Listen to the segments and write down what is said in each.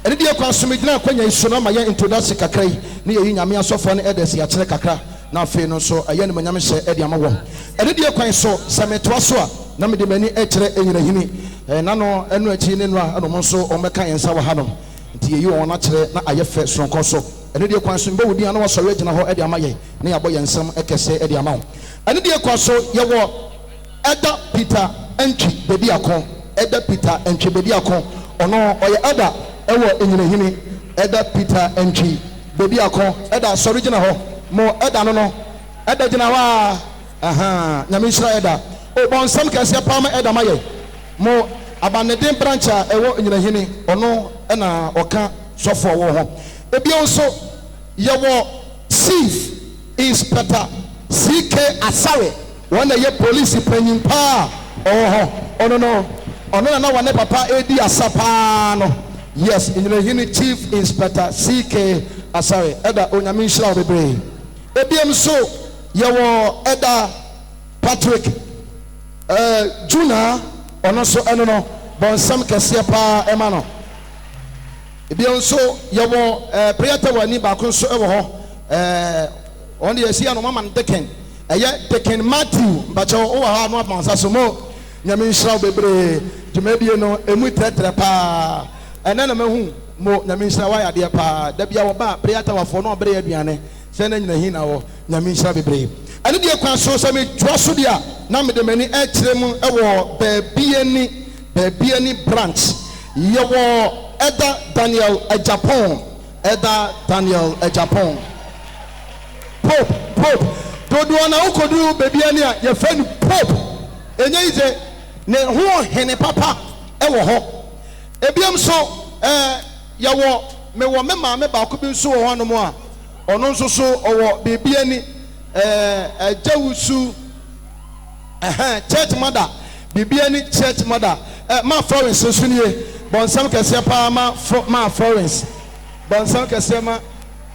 ene de kwa so medina kwanya iso na ma ye introduction kakra yi ne ye nyame asofo ne edes ya kire kakra na afi no so aye ne manyame hye e de amawo ene de kwan so sameto so a na me de mani e kire enyinahini na no enu achi ne no a no mo so o meka yensa wa hanom nti ye yi won na kire na aye fe sonko so ene de kwan so mbe wodi na wo so regina ho e de amaye ne yabo yensam ekese e de amawo ene de kwan so ye wo Eda Peter Entry bedi akon Eda Peter Entry bedi akon ono oye Eda ewo enyinahini Eda Peter Entry bedi akon Eda so regina ho mo Eda no Eda gina wa nyame Israel Eda o bon sam kase pa ma Eda maye mo abanedin branch a ewo enyinahini ono na oka sofo wo ho ebi onso ye wo Chief Inspector CK Asare one ye police panyin pa ono na one papa edi asapa no yes enyinahini Chief Inspector CK Asare Eda onyame Israel bebre ebiem so ye wo Eda Patrick Juna ono so eno no bonsam kese pa ema no ebiem so ye wo prayer wani ba kun so e wo ho on ye sia no mama Deken eye Deken Matthew bacho o wa ha no apansa so mo nyame Israel bebre djumedie no emu tretre pa ene na mahu mo nyame Israel wa yade pa da bia wo ba prayer wafo no obre aduane se na nyina hi na wo nyame Israel bebre ene de kwan so se me twa so dia na me de mani e kire mu e wo baabiani branch ye wo Eda Daniel Japan Eda Daniel Japan Pope dodo na ukodu baabiani a ye fa ni Pope enye ize ne ho hene papa e wo ho ebiem so ye wo me wo me ma me ba ko bi so wo ho no mo a ono nso so owo baabiani Jawusu church mother bibiani church mother ma Florence sunsunie bonsam kese pa ma Florence bonsam kese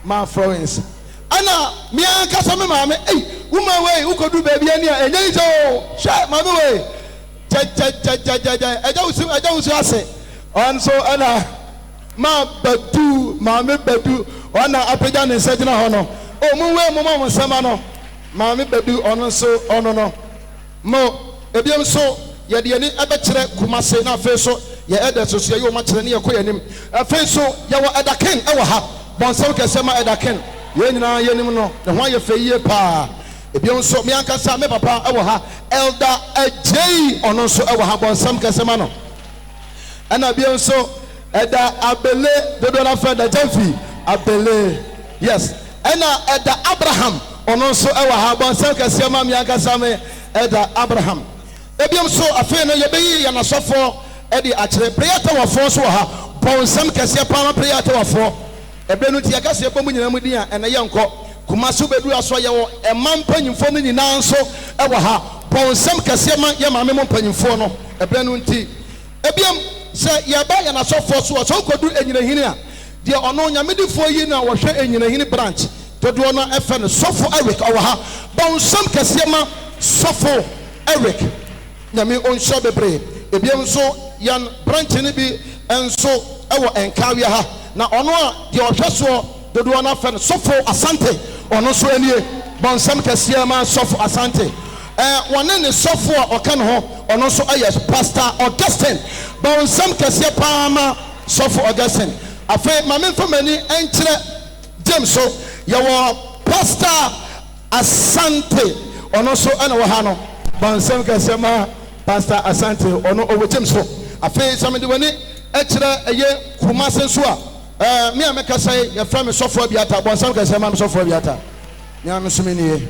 ma Florence ana mi an kasa me ma me woman we ukodu baabiani a enye izo sha ma be we Jawusu ase on so ana ma badu ona apeja ne segina ho no o mu we mu ma nsema no ma me badu ono so ono no mo ebiem so ye de ni abekire kumase na afi so ye eda so ye ma kire ne ye koyanim afi so ye wo Eda Ken e wo ha bonsam kese ma Eda Ken ye nyina ye nim no ne ho ye feyie pa ebiem so me ankasa me papa e wo ha Elder Ajay ono so e wo ha bonsam kese ma no ana ebiem so Eda Abele dodo na fa da Jamfi Abele yes ena Eda Abraham ono so e wo ha bonsam kese ma me ankasa me Eda Abraham ebiem so afi no ye beyi ya na sofo e di akire prayer tower fo so ha bonsam kese pa ma prayer tower fo ebe no ti akase ebo mu nyina mu din a ene ye nko kuma so bedu aso ye wo e man panyimfo no nyina nso e wo ha bonsam kese ma ye ma me mo panyimfo no ebe no nti ebiem se ye ba ya na sofo so kodu enyinahini a de ono nyamedifo yi na wo hwe enyinahini branch todo no efe no sofo Eric o wo ha bonsam kese ma sofo Eric nyame onsho bebre ebiem so yan branch ni bi enso ewo enkawia ha na ono a de ohweso dodo na fa sofo Asante ono so anie bonsam kese ma sofo Asante wone ne sofo a oka ne ho ono so ayes Pastor Augustine bonsam kese pa ma sofo Augustine afa ma memfa mani enkire James so yawo Pastor Asante ono so ana wo ha no bonsam kese ma Pastor Asante ono owo James so afa samede woni ekire eye kumase so a me ameka sai ya fra me sofo biata bonsam kese ma me sofo biata nya me so me nie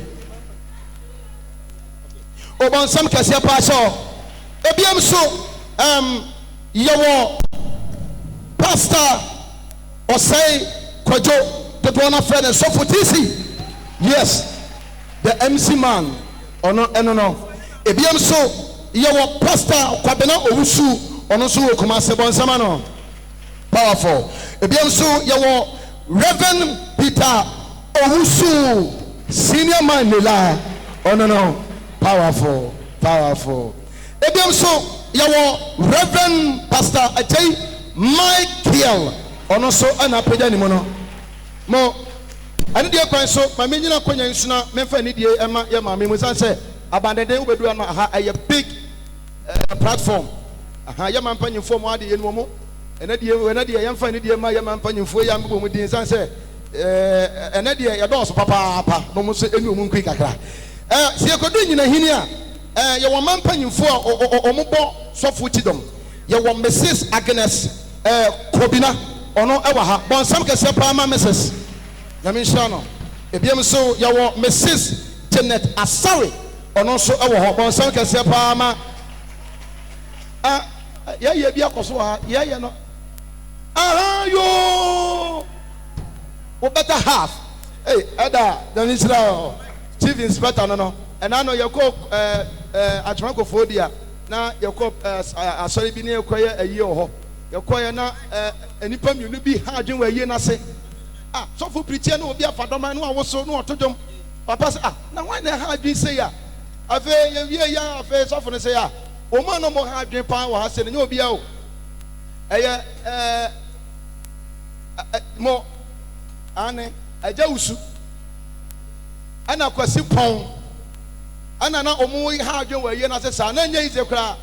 o bonsam kese pa so ebiem so yewo Pastor Osei Kojo the one of friend sofo TC yes the MC man ono eno no ebiem so yewo Pastor Kwabena Owusu ono so kumase bonsam no powerful ebiem so yewo Reverend Peter Owusu senior man nila ono no powerful ebiem so yewo Reverend Pastor Ajay Michael ono so ana apagya ni mo no mo ani die kwan so ma me nyina kwanya nsuna memfa ni die ema ye ma me mu san say abandede wo bedu ana ha a big platform aha ye ma mpanyimfo mo ade ye no mo ena die yemfa ni die ma ye ma mpanyimfo ya mbo mu din san say ena die ye do so papa no mo so eni omu nkui kakra sie kodu nyina hini a ye wo ma mpanyimfo a ombo sofo tidom ye wo Mrs. Agnes Kobina ono ewa ha bonsam kese pa ma Mrs. Nyamisha no ebiem so ye wo Mrs. Janet Asare ono so ewo ho bonsam kese pa ma ye bia koso ha ye no yo we better half hey ada Nyamisha chief inspector no and I know you go atranko fodia na ye ko asori bi ne ekoye ayi ho ye koye na enipa miunu bi ha adwen wa ayi na se so for preacher na obi afadoma na awoso na otodom papa say na why na ha adwen say ya afa ye wie ya afa so for ne say ya o ma no mo ha adwen pa wa ha se ne obi a o eye mo ane aja usu ana kwasi pon ana na omu ha adwen wa ayi na se sa na nya ize kra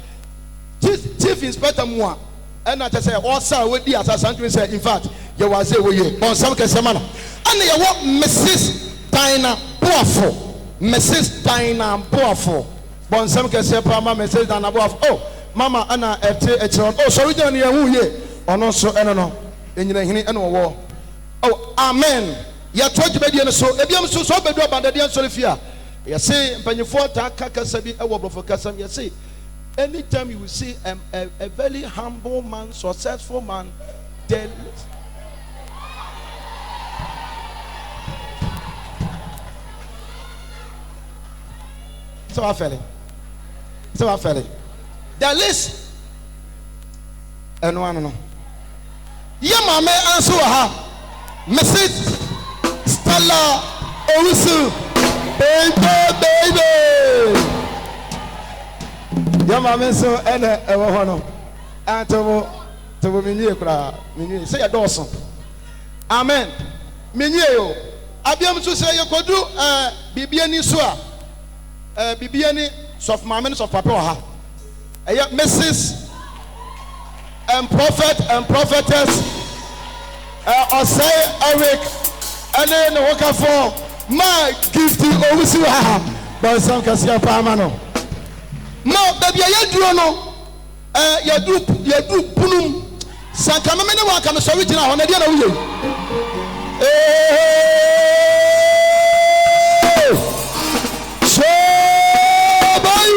chief inspector mu a ana te say all sa we di asasa ntwe say in fact ye wa say we ye on some kese ma no ana ye wo Mrs. Dinah Boafo Mrs. Dinah Boafo bon some kese pa ma Mrs. Dinah Boafo oh mama ana ete echiron oh sorry dan ye hu ye ono so eno no enyina hini eno wo oh amen ya toji be die no so ebiam so bedu abandade ansori fia ye say mpanyefo ta kasa bi ewo brofo kasa ye say anytime you will see a very humble man, successful man, then so I fell it. The list and one no. Yeah, my man answer her. Mrs. Stella Owusu, baby. Yama menso ene ewo hono antomo tobo minye kura minye say adoso amen minye yo abiam so say yekodu bibia ni so a bibia ni sof mama sof papa ha Mrs. and prophet and prophetess Osei Eric ene no waka for my gift Owusu ha but some kasia pa ma no no baby ayaduro no yadu punum sankama me ne wa ka me so rigina ho na dia na wo ye so bye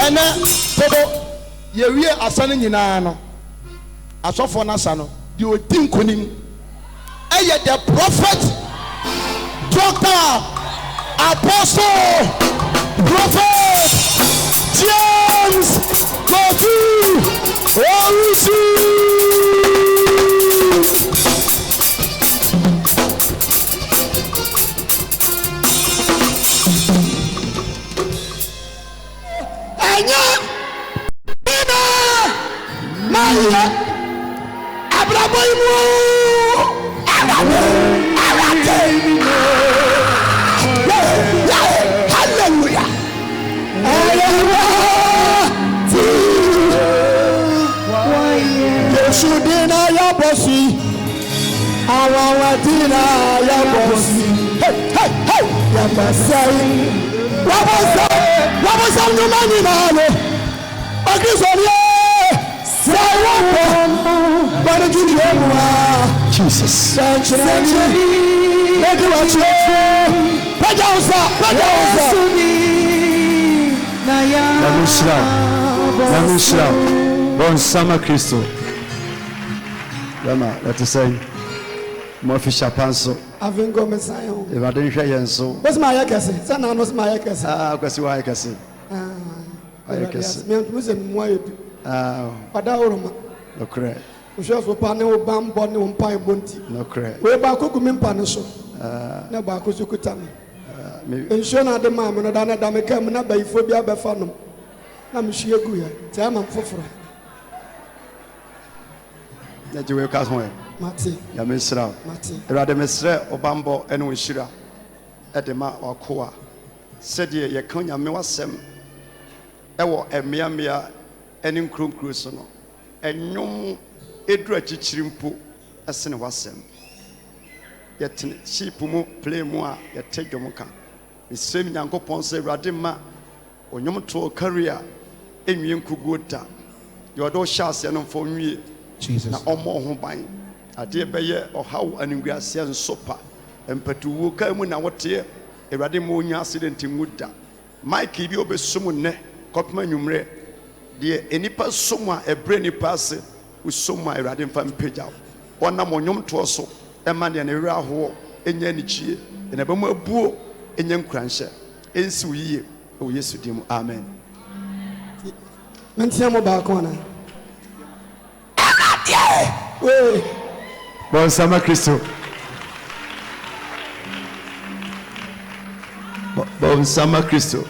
ena todo ye wie asane nyina no asofo na asa no di odin konim eye the prophet Doctor, Apostle, Prophet, James, Kofi, Owusu. Anya, Ina, Maya, Abraboimu, Hallelujah. Yeshudina ya bosi, awawatina ya bosi. Hey, ya basai. Wabosa nyumani nalo. Akizoriye, sawapo. Bwana juliemwa. Jesus. Sanctuary. Let you watch it. Pajausa. Namusra. Bon sama Kristo. Lama, let us say. Mofisha panso. Avingo Messiah. Evadin Shayenso. What's my yakasi? Sana knows my yakasi. Kwasi wa yakasi. Yakasi. Me musen moyedu. Padaoroma. Okay. Ushofo pane o bambo ne umpa ebonti. No cre. We ba koku mimpa ne so. Na ba ko sukuta me. Enso na de ma me no da na da me kam na ba ifo bi abefa no. I'm sure good. Tell my foforo. That you will cast away. Mati. Yamisra. Mati. Rather, Mr. Obambo and Wishira at the Ma or Koa. Said ye, Yakunya Mewasem. Ewo Emiamia and in Krum Crusono. And no Edra Chichimpo as in Wasem. Yet sheep mu play more, yet take your moka. The same young Ponce Radima or Yom to career. Emian Kuguta. Your door shas and for me. Jesus. Na omo ho ban ade beye ohaw aningwiase nsopa empatu ka mu na wote ewade mo onya accident muda mike bi obesum ne kopma nwumre de enipa som a ebre nipa ase usum a ewade mfa mpagya ona monyom to so ema de na ewra ho enya ni chie na ba mu abuo enya nkranhye ensi uyiye o Yesu dim amen. Mentia mo ba ko na. Bon sama Kristo. Bon sama Kristo.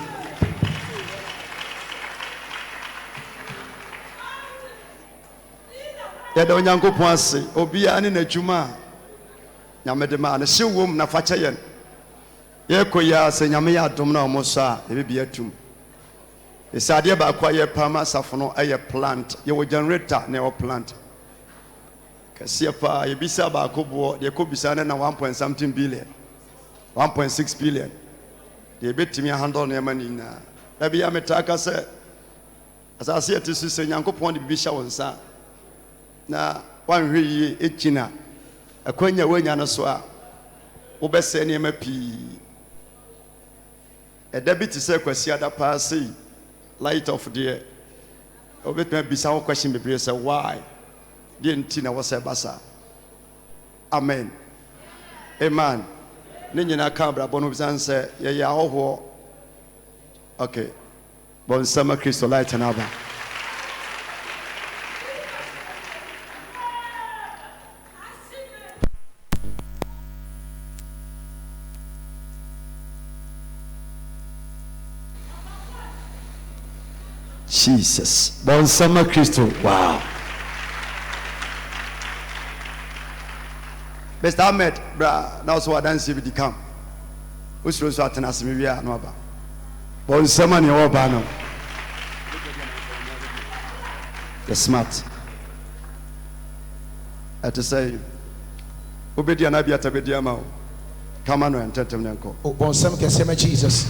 Yɛda Onyankopɔn ase obiara ne n'adwuma a nyame de ma ne hye wom na fa kyɛ yɛn yɛkɔ yi a sɛ nyame yɛ adom na ɔmo so a ɛbɛbi atum ɛsɛ adeɛ baako a yɛpam asafo no ɛyɛ plant yɛwɔ generator na ɛwɔ plant kɛseɛ paa yɛbisa baako boɔ deɛ kɔbisa ne na 1.something billion 1.6 billion deɛ ɛbɛtumi ahandle nneɛma no nyinaa da bi a metaa ka sɛ asase yɛte so sɛ Nyankopɔn de bibi hyɛ wo nsa na wanhwɛ yie ɛgyina akwanya woanya no so a wobɛsɛ nneɛma pii ɛda bi te sɛ kwasiada paa sei light of deɛ wobɛtumi abisa wo question bebree sɛ why deɛ nti na wɔsɛ basa amen amen ne nyinaa ka abrabɔ no bisan sɛ yɛyɛ ahɔhoɔ okay bɔnsɛma Kristo light no aba Jesus bɔnsɛma Kristo wow. Mr. Ahmed, bra, now so I dance if it come. Who's also at an asimivia no aba. Bon someone you all banner. The smart. At to say Obedia Nabia Tabediama. Come on and tell them. Oh, bon some can say Jesus.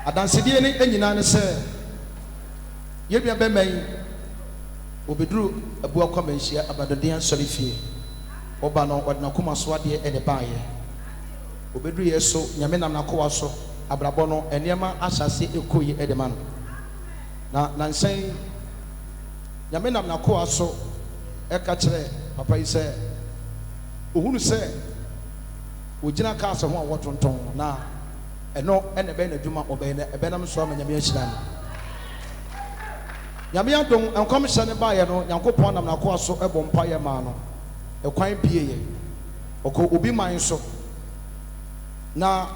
I dance the any nana say. You be a bemay. Obedru abua kwamenhia abadoden sorifie oba no odna koma so ade ene baaye obedru yeso nyame nam nakowa so abrabo no enema asase ekoyi edema no na nansen nyame nam nakowa so eka kire papa yi se ohunu se ogina ka so ho awotonton na eno ene be na dwuma obe na ebe nam so amanyame ahira nyame adom enkomhye ne baaye no Nyankopɔn nam nakoa so ebɔ mpaye ma no ekwan bieye oko obi man so na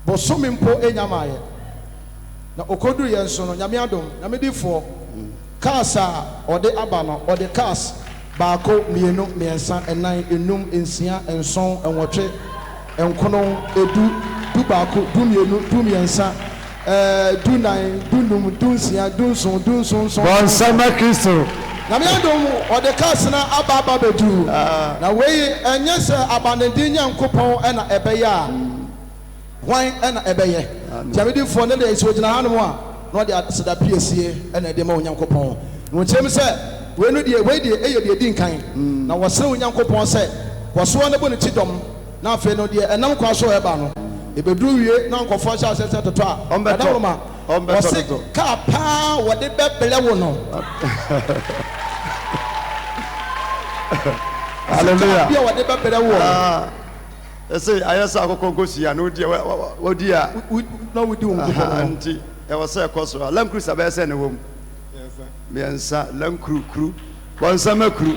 bosomi mpo enyamaye na okodu ye nso no nyame adom nyame difo kasa ode aba no ode kas baako mienu miensa enan enum ensia enson enwotwe enkono edu du baako du mienu du miensa do nine, do num, do sia, do son, do son, son. Bon sama Kristo. Na me adom o de cast na aba bedu. Na we enye se abanedi Nyankopɔn na ebeye a. Hwan na ebeye. Jamedi fo ne de so gina hanu a, no de aseda piesie na de ma Nyankopɔn. No kyem se we no de we de eye de di nkan. Na wo se Nyankopɔn se wo so ne bo ne tidom. Na afi no de enam kwa so eba no. Ebedru wie na nkofo sha sese toto a ombeto ka pa wo de bebele wo no hallelujah bia wo de bebele wo say ayesa akoko gosia no dia wodi a na wodi wo anti e wo say koso lankru sabe se ne wom miensa lankru kru bonsama kru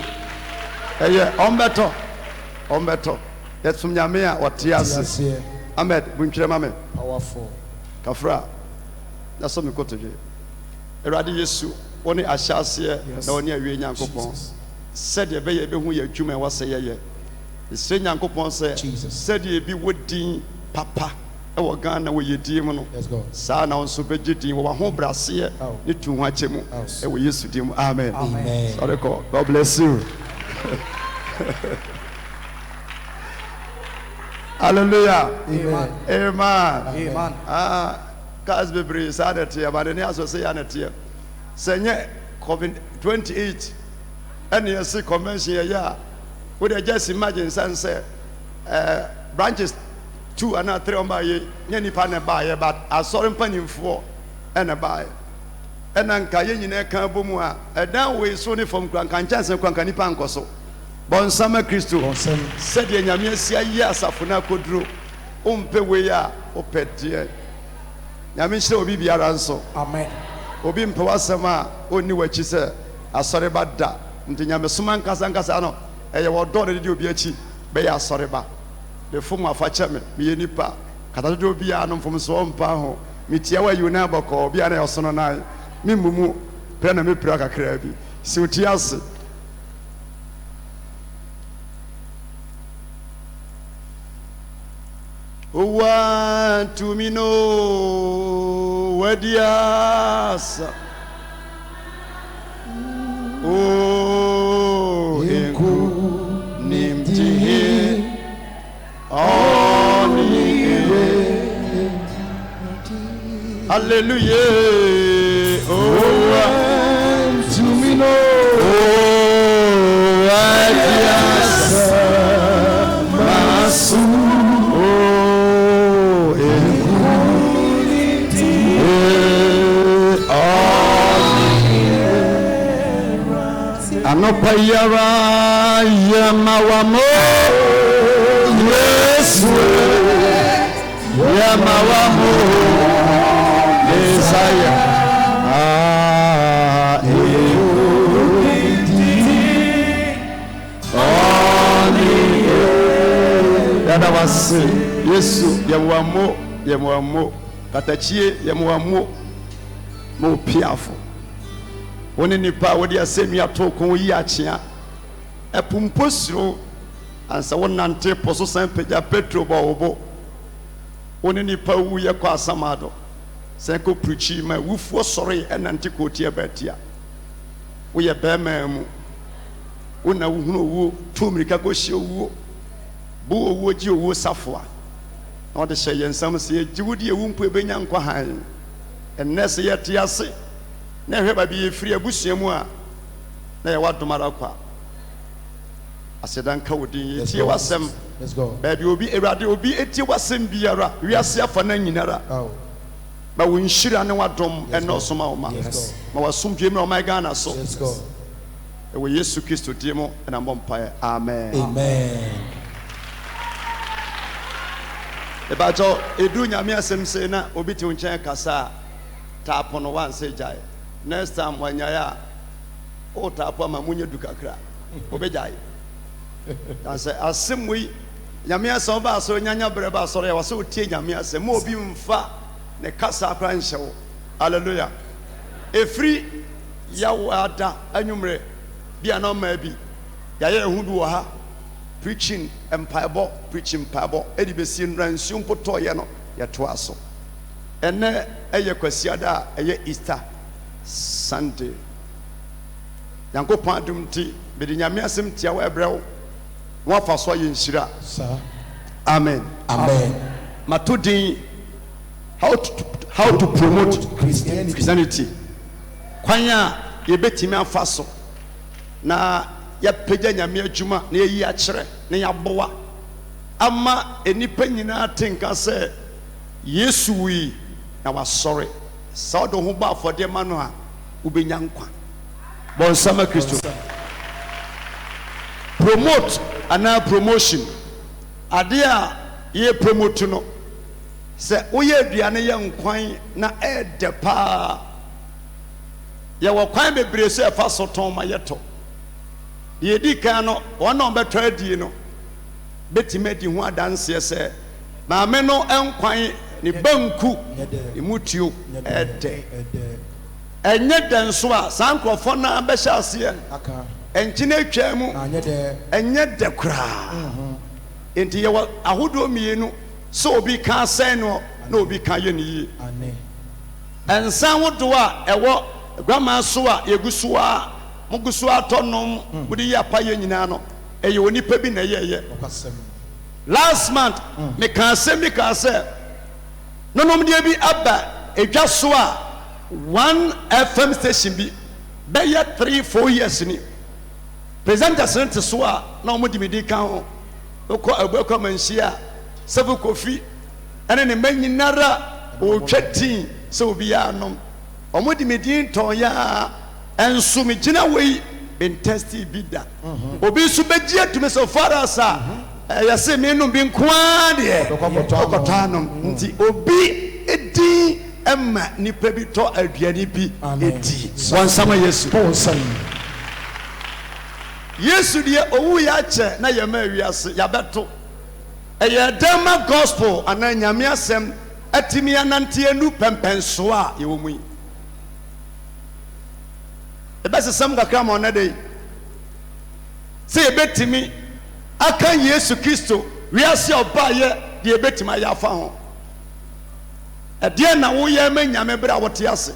eye ombeto yesum nyame a wote ase Ahmed buntwere ma me Powerful. kafra na so me kotoje Erade Yesu woni ahyase na woni awie Nyankopɔn said ye be ye be hu ye adwuma e wase ye se Nyankopɔn se said ye bi wodin papa e wo Ghana wo yedie mu no sa na onso begidin wo ho brase ne tu ho akyemu e wo Yesu dim amen sorry God bless you hallelujah amen Cause be brave sanity but any associate senye COVID 28 and you see convention yeah would just imagine say branches 2 and 3 on by any partner buy but I saw him penny for and a buy and then Kayina Kabumua a down way Sony from Krankan Chance and Kwankani Pankoso Bon Summer Christo said Yamia yes afuna kodro umpe weya opet dear Yamisha obi biaranso Amen. Obi mpawasama oni wachi se asore ba da nti nyamesuma nkasa no eye wodo de di obi achi be ya asore ba le fom afache me ye nipa kata de obi ya no fom so mpa ho mitia wa yuna bako obi ana yosono na mimumu pre na me pra kakra bi si utiase Owa to me no wadias Oh enku nimti oni Hallelujah Owa to me no wadias masu Anopayara Yamawamo Yesu Yamawamo Desire Yada wase Yesu Yamawamo Katachie Yamawamo Mo piafo Woni nipa wodi asemi atoko yi achia epumposiro ansa wonante poso san peja petro ba obo woni nipa wu ye kwa asamado san ko preachi ma wufuo sore enante ko tie batia wo ye be mamu wona wuhunu owo tumrika ko hye owo bo owo ji owo safoa na wode hye yensam se jiwudi ewumpo ebenya nkwa han ennese ye tiase na hwe ba bi efiri abusuamu a na ye wadomara kwa asedan ka wodi tie wasem let's go baby obi erade obi etie wasem biara wiase afa na nyinara ba wonhira ne wadom eno soma oma ma wasomdwe me o my Ghana so let's go e we Yesu Kristo die mo na mbompa amen Amen. e ba jo edu nyame asem se na obi ti nchen kasa ta pono wan se jai next time wanyaya o tapo ma munye dukakra obejai say asem wi nyame asem ba so nyanya bre ba so ya waso tie nyame asem mo obi mfa ne kasa akra nhyewo hallelujah efri ya wada anwumre bia na ma bi ya ye hudu wo ha preaching empire edi besi nransu mpoto ye no ya to aso ene eye kwasiada eye Easter Sunday Yankopon adum ti be di nyame asem tia wa ebrew wa fa so ye nhira sir amen matodin how to promote Christianity kwanya ye betimi afa so na ya pegya nyame adwuma na yi a kyere na ya boa ama enipa nyina tenka se Yesu wi na wa sorry sa do ho ba afode ma no a ubenya nkwa bon sama Kristo promote ana promotion ade a ye promote no se oye aduane ye nkwan na ede pa ye wo kwan bebre so e fa so ton ma yeto ye di kan no wona on beto adie no betimedi ho adanse se maame no enkwan ne banku emutuo ede enye den so a sankrofo na behya ase enkyine atwa mu enye de kra enti ye ahodo mienu so obi ka sen no na obi ka ye ne yi ensan wodo a ewo gwama so a yeguso a muguso atonom mudi ya pa ye nyina no eye onipa bi na ye last month me kan se nonom de bi aba edwa so a one FM station bi be ye 3-4 years ni presenter sent so a na omudi medi kan ho ko abako manhia sefu kofi ene ne manyinara o twati so obi ya nom omudi medi ton ya enso me gina wei intesti bida obi su beji atumi so farasa ya se me no bi nkoa de okotano nti obi edi emma nipa bi to aduane bi edi wansama Yesu Yesu de owu ya che na ya ma wiase ya beto eye dema gospel ana nyame asem atimi anante anu pempenso a ye wo mu ebese sam kakra ma ona dey se ebetimi aka Yesu Kristo wiase oba ye de ebetima ya fa ho ede na wo ye ma nyame bra wote ase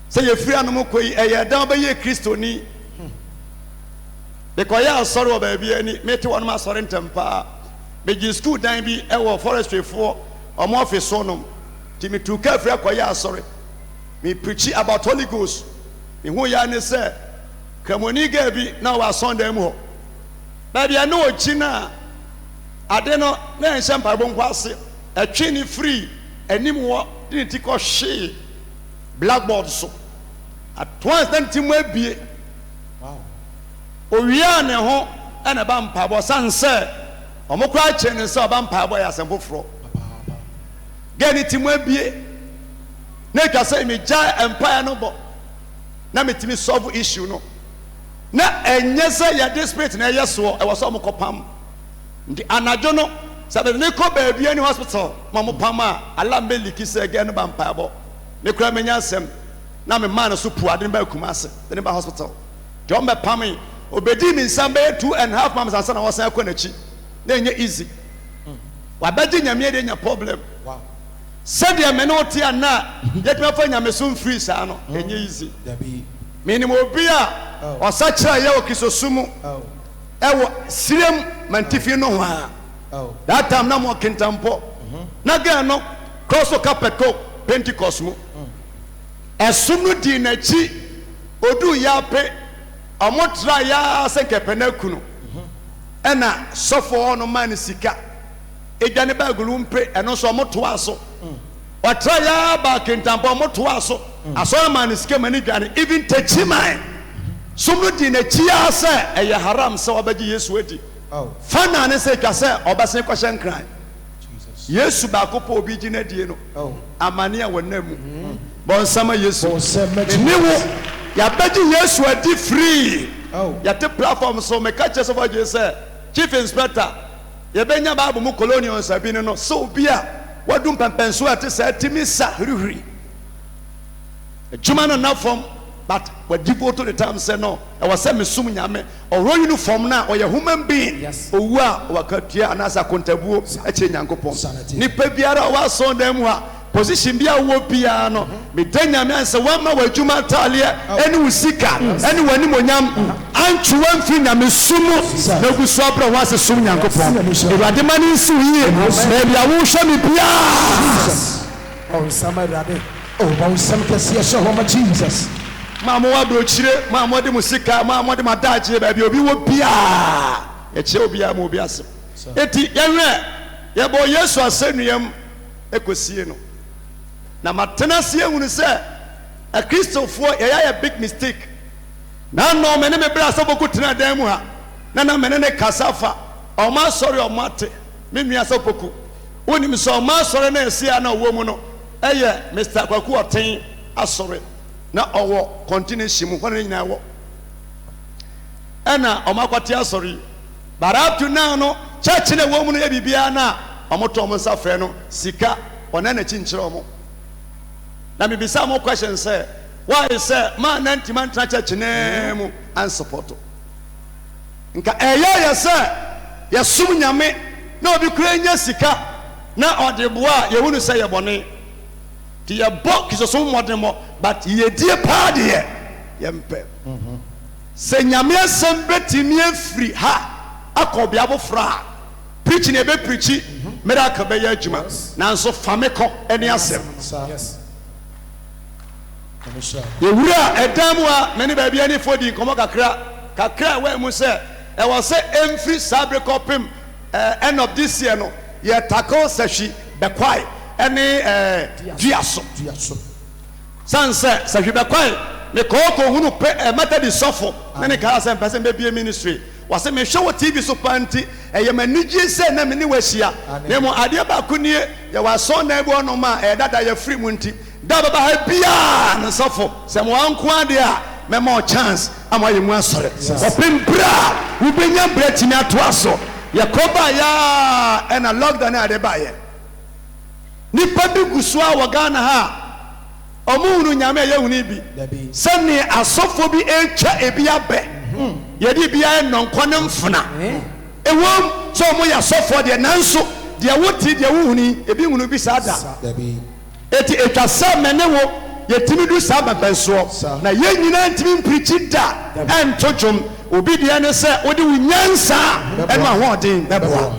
se ye firi anom koi eye dan ba ye Kristo ni because ya sorry oba bi ani meti won ma sorry ntempa be gi school dan bi e wo forestry for omo office sonom ti me tu ka firi akoya sorry me preach about Holy Ghost me hu ya ne say kramoni ga bi na wa Sunday mu ho ba bia na ochi na ade no na enhye mpabo nkwase atwe ni free anim wo de ti ko hwe blackboard so at once then ti mu abie wow owia ne ho ana ba mpabo sanse omokwa che ne se oba mpabo ya sempofro gani ti mu abie na ka say me ja empire no bo na metimi solve issue no na enye say ya desperate na yeso e was omokopam ndi anajo no sabe ne ko ba bia ni hospital mamopam a alambe liki say again no ba mpabo ne kura menya asem na me man so pu ade ba kumase ne ba hospital don be pam obedi mi nsambe 2.5 months ansa na wasan akonachi na enye easy wabaji nyame de nya problem wow said ya menoti ana yet me fa nyame so free sa no enye easy minimum obi a osachira ye okisosumu ewo sirem mantifi no ho a that time na mo kintampo na ga no cross carpet ko Pentecost mu esunu di na chi odu ya pe omotra ya senkepe na kunu ena sofo no man sika edwane ba gulu mpe eno so omoto aso otra ya ba kintampo omoto aso aso man sika mani dwane even techiman sunu di na chi ya se eye haram se obaji Yesu edi fana ne se ka se obasen ko hyenkran Yesu ba kopo obi gina die no amane a wonamu bon sama Yesu niwo ya baji Yesu edi free ya te platform so me ka che so for Jesus chief inspector ye benya ba mu colonial sabini no so bia wadum pempenso ate sa timisa hurihuri ejuma no na form but what devote to the time say no I was say me sum nyame oro uniform na o ye human being owu a wakatua anasa kontabuo eche nyankopon nipa biara wa so dem a position bia wo bia no me danyame anse wa ma wadwuma talie eni usika eni wani monyam anchu wamfi na me sumu na guso abra wa se sum nyankopon ewade mani nsi yie na bia wo hwe me bia Jesus oh samarade oh ba usam kase so ho ma Jesus mama wa brochire mama de musika mama de madaje ba bi obi wo bia e che obi a mo obi asem eti yenwe ye bo Yesu asenuam ekosie no na matena sie hunu se a Christopher ya big mistake na no me ne me bra so boku tena dan mu ha na me ne kasafa o ma sorry o mate me nua so poku woni mi so ma sorry na esia na wo mu no eye Mr. Kwaku oten asori na owo continue shimu hono nyina wo ena o makwati asori but up to now no church ne wo mu no ye bibia na omoto omo nsa frɛ no sika ona na chinkyere omo na me bisa mo question say why say man nanti man tra church ne mu and support nka ya say yɛsom nyame na obi kura nya sika na ɔde boa yɛhunu sɛ yɛbɔne ti yɛbɔ kisosom mmɔdemmɔ but yɛdie paa deɛ yɛmpɛ sɛ nyame asɛm bɛtumi afiri ha akɔ bea foforɔ a preaching ebe preachi miracle bɛyɛ adwuma nanso fame kɔ ɛne asɛm yɛwura ɛdan mu a mene baabi ani fodi nkɔmmɔ kakra wɔ mu sɛ ɛwɔ sɛ ɛmfiri saa bere kɔpem end of this year no yɛtako sahwi bɛkwae ɛne duaso san sɛ sahwi bɛkwae mekɔɔkɔ hunu pɛ mɛtɛde sɔfo ne ne kaa sɛ mpɛ sɛ mbɛbie ministry wase mehwɛ wɔ TV so panti ɛyɛ manigye sɛ na mene wahyia na mo adeɛ baako nie yɛwɔ asɔn na ebi ɔnom a ɛdada yɛfiri mu nti da baba ha biaa ne sɔfo sɛ mo anko adeɛ a mɛma chance ama yɛ mu asɔre ɔpem bra wobɛnya bra timi atoa so yɛkɔba ya ɛna lockdown ade baayɛ nipa bi gu so a wɔ Ghana ha ɔmo hunu nyame a yɛhunu bi sɛne asɔfo bi ɛtwa ebi abɛ yɛde bia nɔnkɔ ne mfona ɛwom sɛ ɔmo yɛ asɔfo deɛ nanso deɛ wote deɛ wohuni ebi hunu bi saa da eti etwa sɛ mene wo yɛtimi du saa bɛbɛnsoɔ na yɛn nyinaa ntimi mpirikyi da ɛnto dwom obi deɛ ne sɛ wode wo nyansa ɛno ahoɔden bɛboa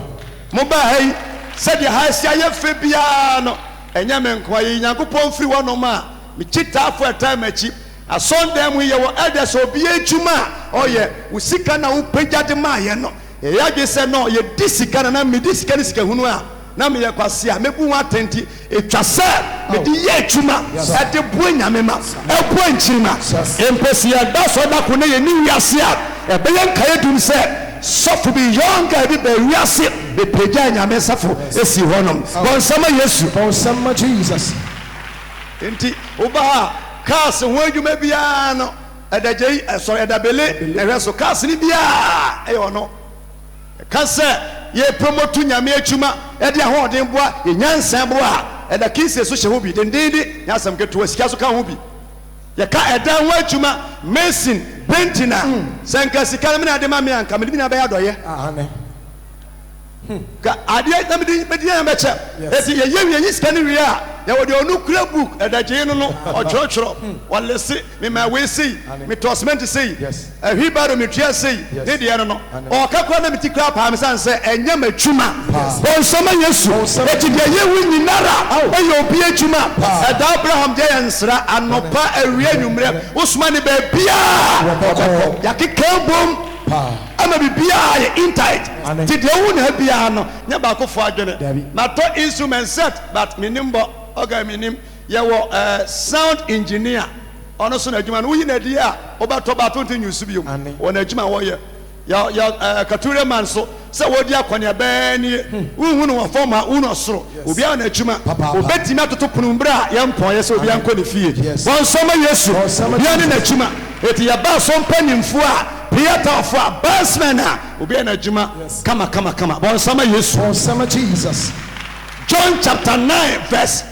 mobaa ha yi sɛdeɛ ha asia yɛfɛ biara no ɛnyɛ me nkoa yɛ Nyankopɔn firi wɔnom a mekyitaafo ɛtaa m'akyi asɔndan mu yɛwɔ ɛdɛ sɛ obi adwuma a ɔyɛ wo sika na wopagya de maayɛ no ɛyɛadwe sɛ no yɛdi sika na medi sika ne sikahunu a na meyɛ kwase a mɛbu ho atɛnti ɛtwa sɛ mede yɛ adwuma ɛde boa nyame ma ɛboa nkyirima mpo sɛ yɛda sɔ da ko na yɛni wiase a ɛbɛyɛ nkaeɛ dum sɛ sɔfo bi yɔnka bi bɛ wiase bɛpagya nyame safo ɛsi hɔnom bɔnsɛma Yesu bɔnsɛma Jesus enti woba ha cars ho adwuma biara no ɛdagye yi ɛsɔre ɛdabele ɛhwɛ so cars ne biara ɛyɛ ɔno ɛka sɛ yɛ promote nyame adwuma ɛde ahoɔden boa yɛnyansa boa ɛda kinse so hyɛ ho bi dendende nyasɛm ketewa sika so ka ho bi yɛka ɛdan ho adwuma mason painting a sɛ nka sika no mene ade ma me anka mede bi na bɛyɛ adɔyɛ ka adeɛ na mede bɛkyɛ ɛti yɛyɛ wie yɛ sika no wie a yɛwɔ deɛ ɔno kura book ɛdagye no no ɔkyerɛkyerɛ wɔle se mema wei sei metɔ cement sei ahwi baro metua sei ne deɛ no no ɔka kora na meti kora paa me sane sɛ ɛnyɛ m'adwuma ɔnsɔma Yesu ɛti deɛ yɛwo nyinara ɛyɛ obi adwuma ɛda Abraham deɛ yɛ nsra anɔpa awie anwummerɛ wosoma ne baabiaa yɛakeka bom ama bibiaa yɛ intight nti deɛ wo na ha biaa no nyɛ baakofo adwene matɔ instrument set but menim bɔ okay minim yɛwɔ sound engineer ɔno so na adwuma no woyi na adi a wobɛtɔ ba tonto nyusu bio wɔna adwuma wɔyɛ yɛ kature man so sɛ wɔdi akɔnea bɛɛ nie wohu no wɔ fam a wohu no ɔsoro obiara na adwuma obɛtumi atoto pono mbrɛ a yɛmpɔn yɛ sɛ obiara nkɔ ne fie wɔnsɔma Yesu obiara ne n'adwuma ɛti yɛbaa so mpanimfoɔ a piatafo a basman a obiara na adwuma kama wɔnsɔma Yesu bɔnsɛma Jesus John chapter 9 verse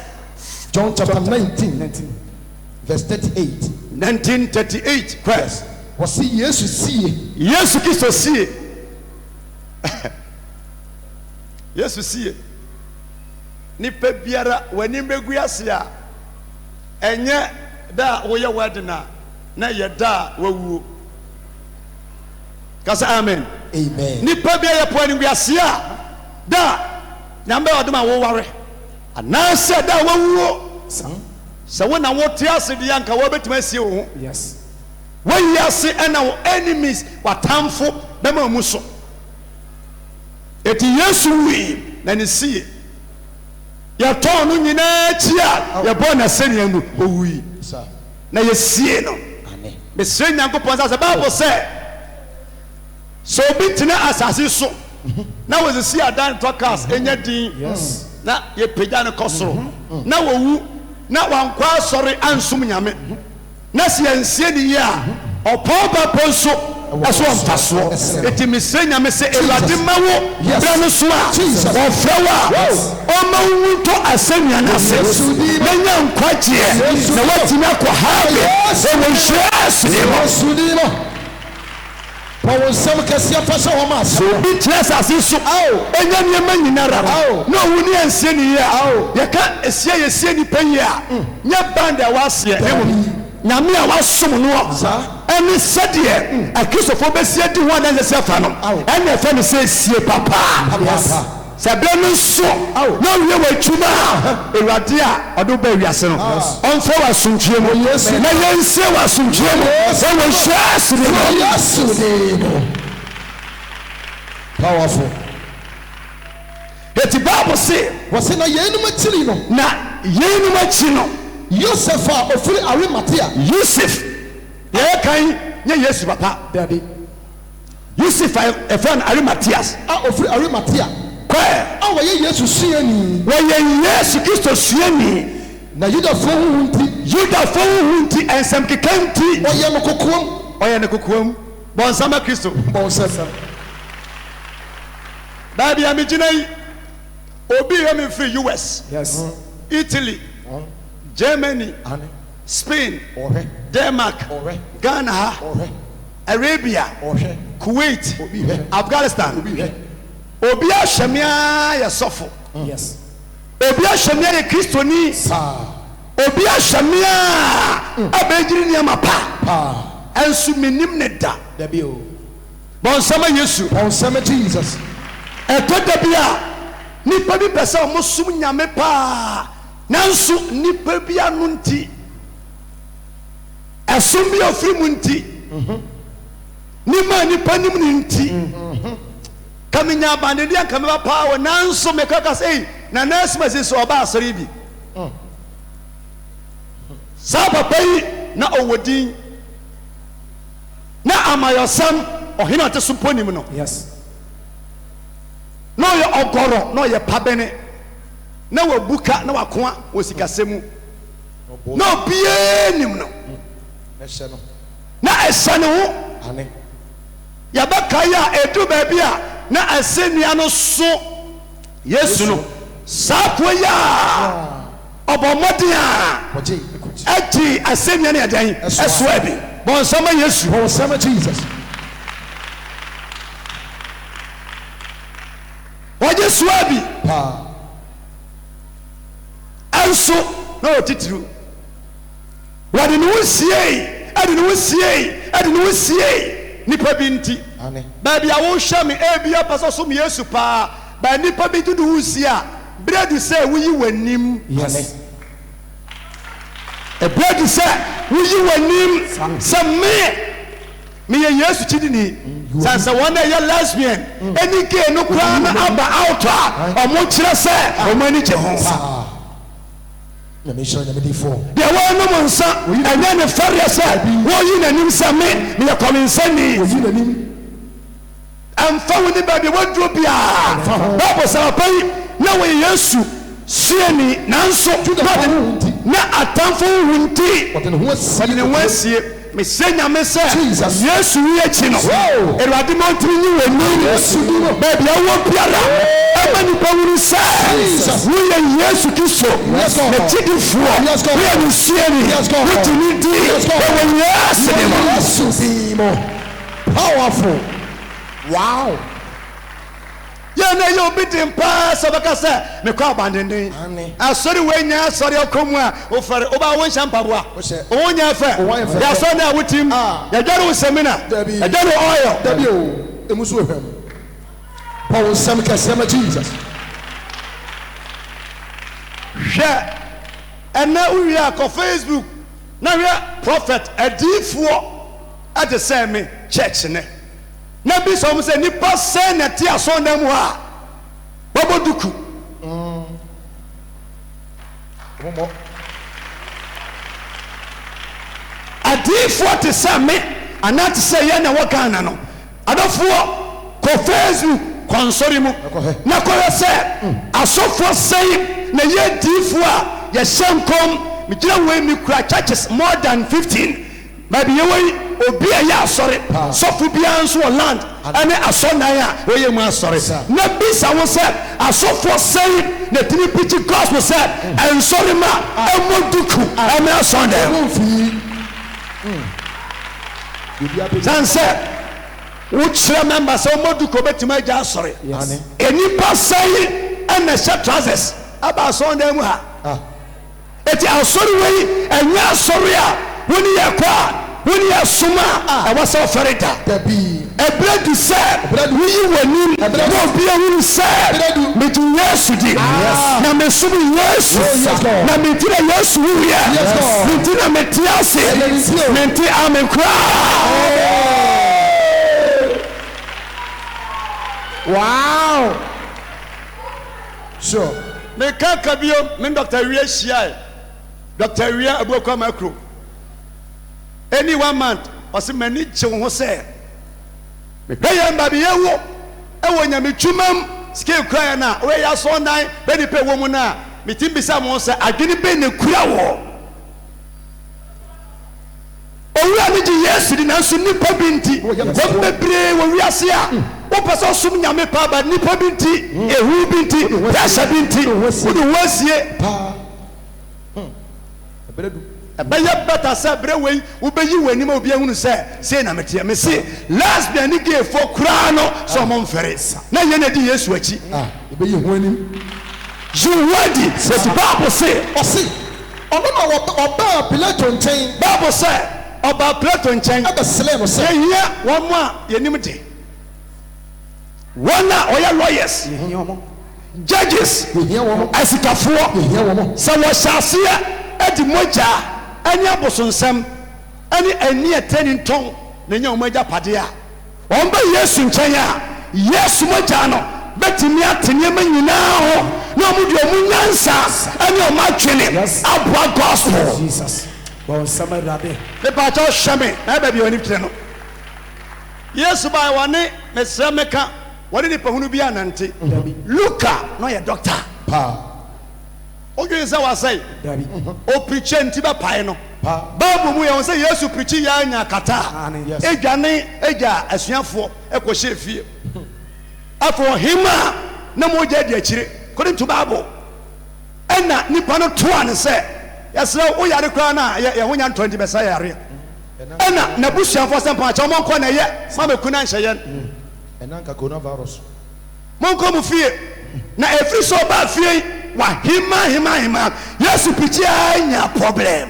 John chapter 19 verse 38 1938 Christ wɔsi Yesu sie Yesu Kristo sie Yesu sie nipa biara w'anim bɛgu ase a ɛnyɛ da woyɛ wedding na yɛ da wawuo kasa amen nipa biara yɛ po anim ase a da nyame ɔdom a woware anaasɛ da wawuo sɛ wo na wote ase deɛ anka wɔbɛtumi asie wo ho woyi ase ɛna wo enemies watamfo bɛma mu so eti Yesu wui na ne sie yɛtɔn no nyinaa akyi a yɛbɔ na sɛnea mu owui na yɛsie no mesrɛ Nyankopɔn sɛ Bible sɛ obi tena asase so na wɔsisi adan tɔ cars ɛnyɛ din na yɛpagya no kɔ soro na wɔwu na wankɔ asɔre ansom nyame na sɛ yɛnsie ne yie a ɔpɔw ba po nso ɛso ɔmfasoɔ eti mesɛ nyame sɛ Awurade ma wo bra no so a ɔfrɛ wo a ɔma wo nto asɛnnua no ase na nya nkwagyeɛ na woatumi akɔ habe ɛwɔ nhyira mu Paul nsɛm kɛseɛ fa hyɛ wɔn ase obi kyerɛ asase so ɛnya nneɛma nyinara na ɔwo ne ansie ne yie a yɛka asia yɛsie nipa yie a nyɛ band a wɔaseɛ ɛwɔ nyame a wasom no ɛne sɛdeɛ akristofoɔ bɛsie di ho adanse sɛ fa no ɛne ɛfɛ no sɛ sie papaa sɛ berɛ no nso na ɔwie wɔ adwuma a Awurade a ɔde wobɛ wiase no ɔmfɛ wɔ asomdwoe mu na yɛnsie wɔ asomdwoe mu ɛwɔ nhyira asene mu powerful ɛti Bible se wɔse na yɛnum akyiri no na yɛnum akyi no Yosef a ofiri Arimatea Yosef yɛkan nyɛ Yesu papa Yosef a ɛfɛ no Arimateas a ofiri Arimatea a wɔyɛ Yesu suani wɔyɛ Yesu Kristo suani na Yudafoɔ ho nti ɛnsɛm keka nti ɔyɛ no kokoam bɔnsama Kristo bɔnsɛsɛm baabi a megyina yi obi yɛ me firi US Italy Germany Spain Denmark Ghana ha Arabia Kuwait Afghanistan obi ahyɛmea yɛ sɔfo obi ahyɛmea yɛ kristoni obi ahyɛmea abɛgyiri nneɛma pa ɛnso menim ne da bɔnsɛma Yesu bɔnsɛma Jesus ɛtɔ da bi a nipa bi pɛ sɛ ɔmo som nyame paa nanso nipa bi ano nti ɛsom bi ofiri mu nti nima nipa nim ne nti kaminya abandedi anka meba paa wɔ nanso mekaka sɛ na nasmasi sɛ ɔba asɔre bi saa papa yi na ɔwɔ din na amayɔsam ɔhene ɔte so mponim no na ɔyɛ ɔgɔrɔ na ɔyɛ pabene na wabuka na wakoa wɔ sikasɛm mu na obiara nim no na ɛhyɛ ne ho yɛbɛkae a ɛdu baabi a na asɛnnua no so Yesu no saa koa yi a ɔbɔ mmɔden a agye asɛnnua no yɛdan ɛsoa bi bɔnsɛma Yesu bɔnsɛma Jesus wɔgye soa bi ɛnso na ɔtitiriw wɔde ne ho siei ɛde ne ho siei nipa bi nti baabi a wohwɛ me ebia pɛ sɛ som Yesu paa baa nipa bi de ne ho sie a berɛdu sɛ woyi w'anim ɛberɛdu sɛ woyi w'anim sɛ meyɛ Yesu kyidini sɛ sɛ wɔn a ɛyɛ lesbian ɛne gay no koraa na aba out a ɔmo kyerɛ sɛ ɔmo ani gye ho deɛ wɔnom nsa ɛnyɛ ne fɛreɛ sɛ wɔyi n'anim sɛ meyɛ kɔmensani ɛmfa wo ne baabi waduro biaa Bible sɛ papa yi na wɔyɛ Yesu suani nanso na atamfo ho nti wɔde ne ho asie mesɛ nyame sɛ Yesu yi akyi no Awurade ma ɔntimi nyi w'anim baabi a wowɔ biara ɛma nipa wuru sɛ woyɛ Yesu Kristo n'akyidifoɔ woyɛ ne suani wogye ne di ɛwɔ Yesu mu powerful wow yɛn na yɛ obi den paa sɛ bɛka sɛ mekɔ abandenden asɔre woanya asɔre ɔkɔ mu a wofɛre woba wonhyɛ mpaboa wonya fɛ yɛasɔre no a wotim yɛdware wo sɛmina yɛdware wo ɔyɔ dabi o ɛmu so ɛhwɛm Paul nsɛm kɛseɛ Jesus hwɛ ɛnɛ wowie a kɔ Facebook na hwɛ prophet adiifoɔ ate sɛ me church ne na bi sɛ ɔmo sɛ nipa sɛ na te asɔnda mu a wɔbɔ duku adiifoɔ te sɛ me anaa te sɛ yɛn na wɔ Ghana no adɔfoɔ kɔ Facebook kɔ nsɔre mu na kɔyɛ sɛ asɔfoɔ sɛn na yɛ diifoɔ a yɛhyɛ nkɔm megyina wei mi kura churches more than 15 baabi yɛwɔ yi obi a yɛ asɔre sɔfo biara nso wɔ land ɛne asɔnnan a wɔyɛ mu asɔre na bisa wo sɛ asɔfoɔ sɛn na tumi preach gospel sɛ ɛnsɔre ma ɛmɔ duku ɛmɛ asɔndan san sɛ wokyerɛ member sɛ ɔmɔ duku obɛtumi agya asɔre enipa sɛn ɛna hyɛ trousers aba asɔndan mu ha eti asɔre wei ɛnyɛ asɔre a woni yɛ kɔ a woni yɛ soma a ɛwɔ sɛ ɔfɛre da ɛbrɛ du sɛ woyi w'anim na obia wuni sɛ mede yesu di na mesom yesu na menti na yesu wuyɛ menti na mete ase mente amen koraa. Wow. Sure. Meka kabio men Dr. Wia Shia. Dr. Wia Abuakwa Makro. Any 1 month ɔsɛ m'ani kye wo ho sɛ mehwɛ yɛn ba bi yɛwo ɛwɔ nyametwumam skill kura na ɔyɛ asɔndan bɛ nipa wɔ mu na metim bisa mo sɛ adwene bɛ ne kura wɔ owura ne gye yesu di nanso nipa bi nti wɔn bebree wɔ wiase a wopɛ sɛ ɔsom nyame paa ba nipa bi nti ehu bi nti pressure bi nti wode wɔasie ɛbɛyɛ bɛta sɛ berɛ wei wobɛyi w'anim a obiara hunu sɛ sei na meteɛ me se lesbian ne gayfoɔ koraa no sɛ ɔmo mfɛre na yɛn na di yesu akyi ɛbɛyi ho anim you ready sɛ bible se ɔse ɔno na ɔbaa Pilato nkyɛn bible sɛ ɔbaa Pilato nkyɛn ɛbɛsɛlɛ no sɛ yɛhia wɔn a yɛnim de wɔn a ɔyɛ lawyers judges asikafoɔ sɛ wɔhyɛ aseɛ ɛdi mogya ɛne abosonsɛm ɛne ani ɛtɛni ntɔn na nya wɔn agya padeɛ a wɔn bɛ yesu nkyɛn a yesu mogya no bɛtumi ate nneɛma nyinaa ho na wɔn de wɔn nyansa ɛne wɔn atwene aboa gospel nipa akyɛw hyɛ me na ɛbɛ bi wɔn ani kyerɛ no yesu baa wɔne mesrɛ meka wɔne nipa hunu bi anante luka na ɔyɛ doctor odwin sɛ wasɛe ɔpirikyi nti bɛpae no bible mu yɛ wɔn sɛ yesu pirikyi yɛ anya kata edwane egya asuafoɔ ɛkɔhyɛ fie afɔ ɔhema na mogya di akyire according to bible ɛna nipa no toa ne sɛ yɛsrɛ woyare koraa na yɛho nya ntɔ nti bɛsa yare ɛna n'abusuafoɔ sɛ mpaakyɛ ɔmɔnkɔ na ɛyɛ ma mɛku na nhyɛ yɛn ɛnanka coronavirus monkɔ mu fie na ɛfiri sɛ ɔbaa fie wa hima yesu pirikyi anya problem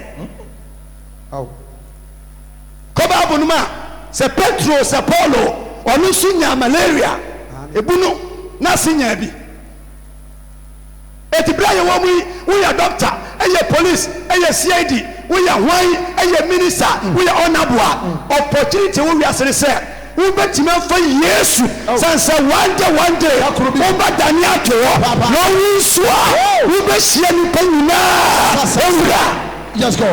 kɔ bible no mu a sɛ petro sɛ paulo ɔno nso nya malaria ebu no na se nya bi eti bere a yɛwɔ mu yi woyɛ doctor ɛyɛ police ɛyɛ cid woyɛ hwan ɛyɛ minister woyɛ honorable a opportunity wo wiase ne sɛ wobɛtumi afa yesu sɛ one day wobɛdane ato hɔ na ɔwo nso a wobɛhyia nnipa nyinaa ɔwura yes go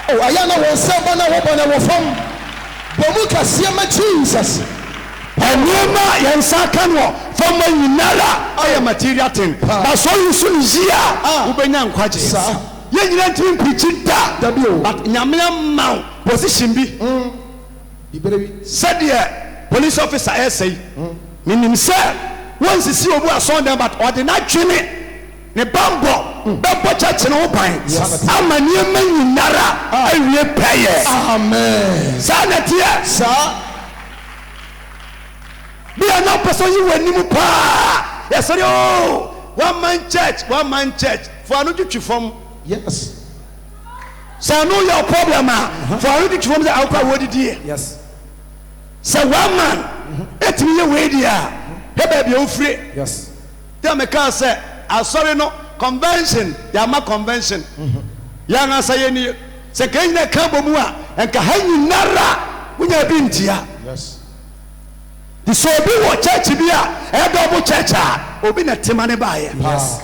ayɛ na wɔn sɛ bɔ na wɔbɔ na wɔfam bɔ mu kɛseɛ ma jesus ɛnneɛma yɛnsa ka no fama nyinara ɔyɛ material thing na sɛ ɔyi so no yie a wobɛnya nkwagye yɛn nyina ntimi mpirikyi da but nyame ama wo position bi sɛdeɛ police officer ɛsɛ yi menim sɛ wɔnsisi obu asɔndan but ɔde n'adwene ne bambɔ bɛbɔ kyɛkye ne ho ban ama nneɛma nyinara awie pɛyɛ amen saa na teɛ saa bia na wopɛ sɛ ɔyi w'anim paa yɛsɛre o one man church fo ano twitwi fam yes sɛ ano yɛ problem a fo ano twitwi fam sɛ awokɔ a wɔdidie Yes. sɛ one man ɛtumi yɛ wei deɛ a hɛ baabi a wofire Yes. dɛ mekaa sɛ asɔre no convention yɛama convention yɛanasa yɛni sɛ ka nyina ka bɔ mu a ɛnka ha nyinara wonya bi ntia yes de sɛ obi wɔ church bi a ɛyɛ dɔbo church a obi na tema ne baayɛ Yes.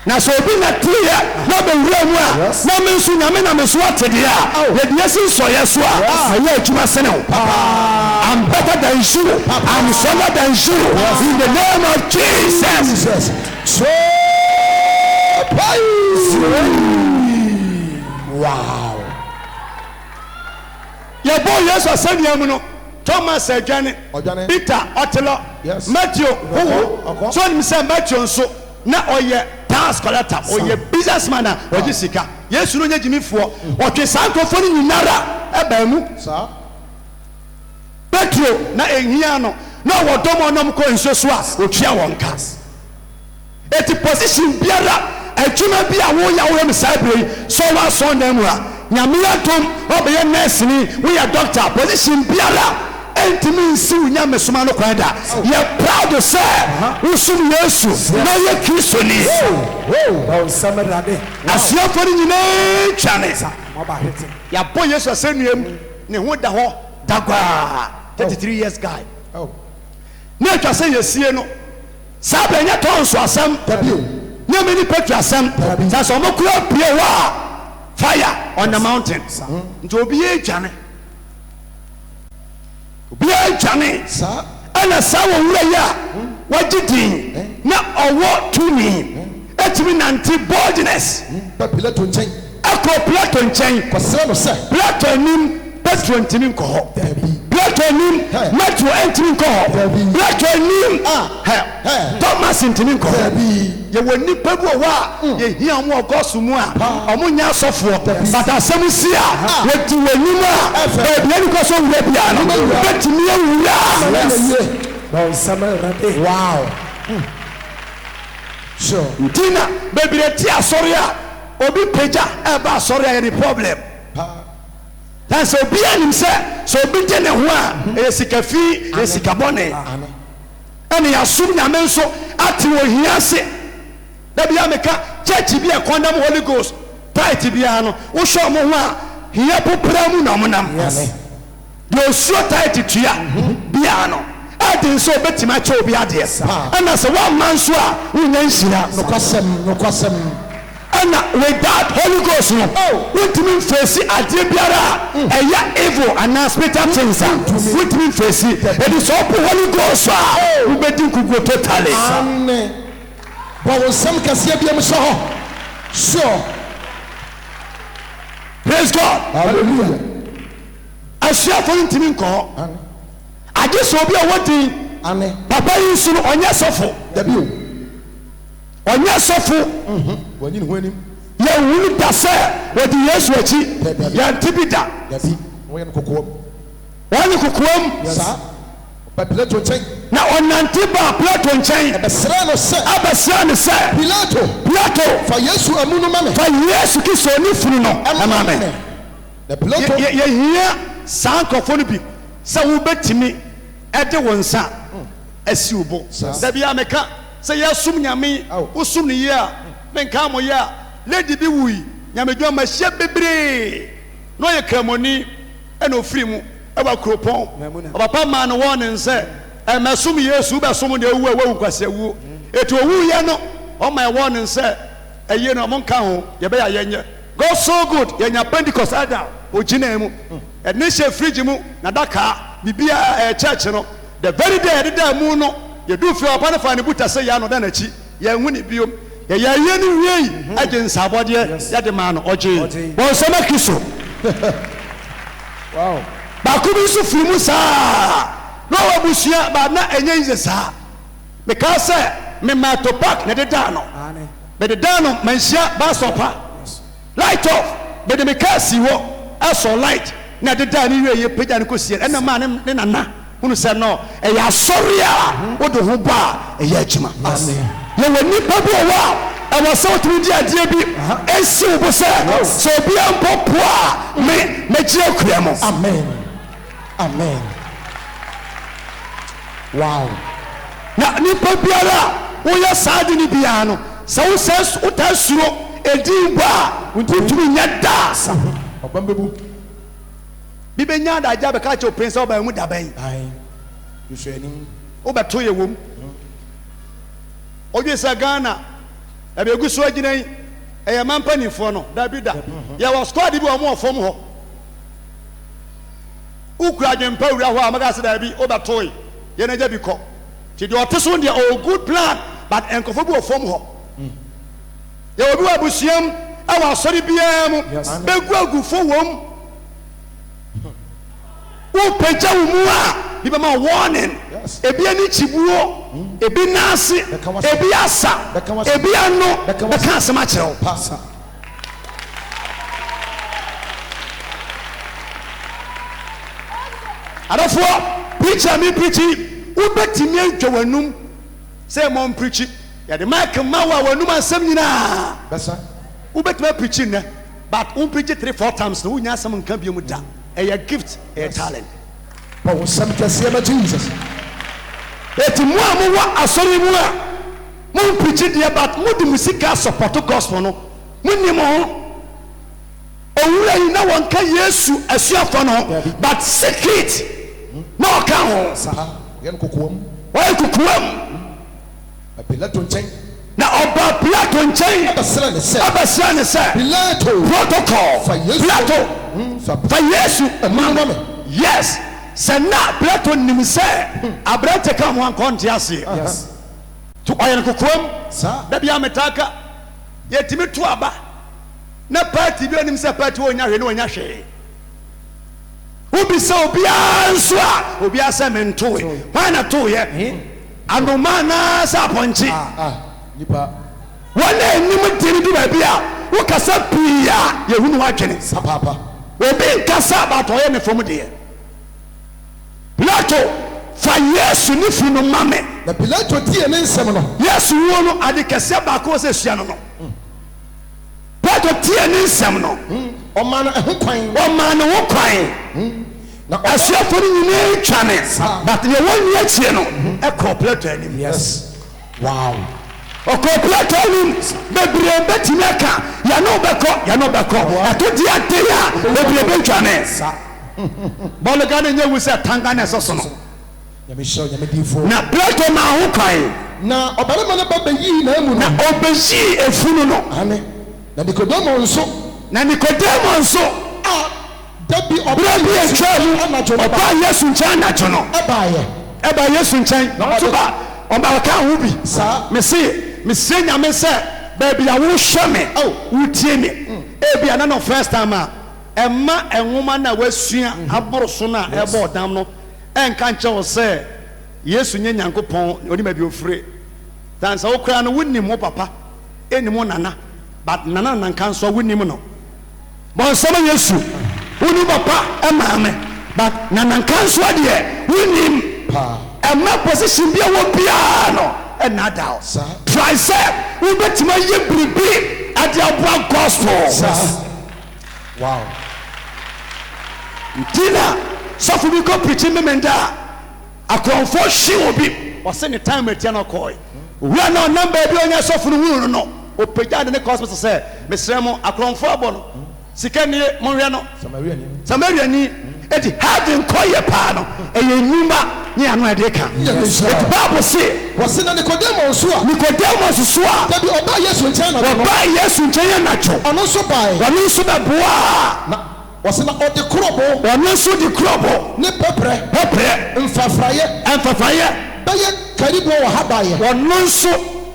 na sɛ obi na teeɛ na bɛwura mu a na me nso nyame na me so atedeɛ a yɛde yɛsi nsɔyɛ so a ɛyɛ adwuma sene wo I'm better than you I'm stronger than you in the name of Jesus so praise wow yɛbɔ yesu asɛnnua mu no Thomas adwane Peter ɔtelɔ Matthew wowo so nim sɛ Matthew nso na ɔyɛ tax collector ɔyɛ businessman a ɔgye sika yesu no nyɛ gyimifoɔ ɔtwe saa nkurɔfoɔ no nyinara ɛbaa mu Petro na ehia no na ɔwɔ dɔm ɔnam kɔ nsuo so a otua wɔn ka eti position biara adwuma bi a woyɛ me saa bere so wa so na mu a nyame atom ɔbɛyɛ nurse ni woyɛ doctor position biara entimi nsi unya mesoma no kwan da ye proud to say usum Yesu na ye Kristo ni oh samarade asia for nyina twane ya boy Yesu asenuam ne ho da ho dagwa 33 years guy oh na twa say yesie no sa ba nya ton so asem tabio na meni Petro asem sa so mo kura pie wa fire on the mountain nti obi e twane bia twane sa ana sa wo wura ya wagidin na owo tumi etimi nante boldness Pilato nchen akọ Pilato nchen kwasra no se Pilato nim Petro ntimi nkọ ho Pilato nim Matthew ntimi nkọ ho Pilato nim Thomas ntimi nkọ ho ye woni pabu wa ye hia mo ogoso mu a omo nya asofo but asem si a ye ti wanim a e bia ni ko so wura bia no betimi awura wow sure tina bebire ti asori a obi peja e ba asori a any problem that's obi anim se obi de ne ho a e sikafi e sikabone ene ya sum nyame nso ati wo hiase da bia meka church bia condemn Holy Ghost tight bia no wo show mo ho a hia popra mu na monam do so tight tua bia no ade so betima che obi ade ana se wa man so a unya nhira no kwasem ana without Holy Ghost no witimi face ade biara eya evil and spiritual things witimi face e dey so Holy Ghost we be din kugo totally amen but some kasia bia so sure praise God hallelujah asia for ntimi nko ade so obi a wodi amen papa yisu no onye sofo dabio onye sofo wani no hwanim ya wulu da se wodi Yesu achi ya ntibida dabi woyɛ no kokoam wani kokoam sa Pilato nchen na onantiba Pilato nchen abesra no se Pilato fa Yesu amunu mame fa Yesu Kristo ni funu no amame the Pilato ye hia sankofo no bi se wo betimi ede wonsa asi ubo da bia meka se yesum nyame usum ni ye a menka mo ye a lady bi wui nyame dwo ma hye bebre no ye kramoni ena ofiri mu eba kropon papa ma no won nse emesum Yesu be som de ewu ewu kwase ewu eto owu ye no o ma won nse eye no monka ho ye be ya yenye God so good yenya Pentecost ada ogina mu ene hye fridge mu na daka bibia church no the very day that mu no ye do fi opa na fa ne buta se ya no da na chi ye hu ni biom ye ya ye ni wiei agensa abode ya de ma no oje bon so na Kristo wow ba ku bi so firi mu sa no wa busia ba na enye nze sa me ka se me ma to park na de da no be de da no manhia ba sopa light off be de me ka si wo aso light na de da ni wiei pega ne ko sie na ma ne nana unu se no e ya sorry a wo do ho ba e ya adwuma ye woni pabu wa e wo so tru di ade bi esi wo se so bi ampopo a me gire kura mo amen wow na ni pabiara wo ya saade ni bia no so wo se utasuro edin ba untumi nya da obambebu bi be nya da ja be ka che prince oba mu da ban ai yusuani obeto ye wom odwe sa Ghana e be guso aginan e man panifo no da bi da ya was squad bi o mo ofom ho ukura dwempa wura ho amaga se da bi obeto ye na ja bi ko ti de oteso de o good plan but enkofo bi ofom ho ye obi wa busiam e wa sori bia mu be gu agufo wom pagya wo mu a bi bɛma warning ebi ani chibuo ebi nase ebi asa ebi ano bɛka asɛm akyerɛ wo Pastor. adɔfoɔ preacher mi preachi wobɛtumi adwa w'anum sɛ mɔ preachi yɛde mic ma wo a w'anum asɛm nyinaa Besa. wobɛtumi preachi nnɛ but wo preachi 3-4 times na wonya asɛm nka bio mu da ɛyɛ gift ɛyɛ talent But we some kɛseɛ ma Jesus. eti mu a mowɔ asɔre mu a mo preachi deɛ but mode mu sika support gospel no monim ho owura yi na wɔnka yesu asuafo no but secret na ɔka ho Saha. Yɛn kokoam. wɔyɛ kukuam Pilato nkyɛn. na ɔba Pilato nkyɛn Abɛsrɛ ne sɛ. abɛsrɛ ne sɛ Pilato. protocol Fa Yesu. Pilato Fa fa yesu ma me. yes sɛ na Pilato nim sɛ aberante ka ho ankɔnte aseɛ Yes. to ɔyɛ no kokoam Sa. da bia metaka yɛtumi to aba na party bi onim sɛ party wɔ nya hwɛ ne wɔnya hwee wobi sɛ obiara nso a obiara sɛ mentoe hwan na toeɛ anoma na sɛ apɔnkye Nipa. wɔn a anim di no du baabi a wokasa pii a yɛhu ne woadwene Sa papa. obi nkasa but ɔyɛ ne fam deɛ Pilato fa yesu ne fi no ma me Na Pilato tie ne nsɛm no. yesu wuo no ade kɛseɛ baako wɔ sɛ sua no no Pilato tie ne nsɛm no Ɔma no ɛho kwan. ɔma ne ho kwan Na asuafo no nyinaa twa ne but deɛ wɔnni akyie no ɛkɔ Pilato anim Yes. Wow. ɔkɔ Pilato anim bebree bɛtumi aka yɛne wobɛkɔ ɛto di ade a bebree bɛtwa ne bɔɔloga no nyɛ wu sɛ tanga ne ɛsɛ so no Nyame hyɛ nyame difo. na Pilato ma ho kwan Na ɔbarima no ba bɛyii na mu na no. ɔbɛyii efunu no Ame. Na Nikodemo nso. na Nikodemo nso A dabi berɛ bi atwa mu anadwo no ba. ɔbaa yesu nkyɛn anadwo no Ɛbaayɛ. ɛba yesu nkyɛn nso ba ɔba ɔka ho bi Saa. mesie nyame sɛ baabi a wohwɛ me wotie me ebi ana no first time a ɛma ɛnwoma no a wasua aboro so no a ɛbɔ ɔdam no ɛnka nkyɛ wo sɛ yesu nyɛ nyankopɔn ɔnim bi ofire dan sɛ wokora no wonim wo papa ɛnim wo nana but nana nanka nso wonim no bɔnsɛm yesu wonim papa ɛmaame but nananka nso deɛ wonim Pa. ɛma position bi a wɔ biara no ɛna da o Saa. try sɛ wobɛtumi ayɛ biribi ade aboa gospel Wow. nti na sɔfo bi kɔ pirikyi memenda a akorɔmfoɔ hye wɔ bi ɔsɛ ne time atia no kɔe owura na ɔnam baabi a ɔnyɛ sɔfo no wuru no ɔpagya de ne kɔ hospital sɛ mesrɛ mo akorɔmfoɔ abɔ no sika nie monhwɛ no samariani ɛti heaven kɔ yɛ paa no ɛyɛ nnwuma ne ano ɛde ka ɛti bible se Wɔse na Nikodemo nso a. Nikodemo so a Dabi ɔbaa Yesu nkyɛn na no. wɔbaa yesu nkyɛn yɛ natwo Ɔno nso bae. wɔno nso bɛboa Na wɔse na ɔde korɔbo wɔno nso de kurɔbɔ ne pɛprɛ pɛprɛ mfafraeɛ ɛmfafayɛ bɛyɛ karibu wɔ ha baeɛ. wɔno nso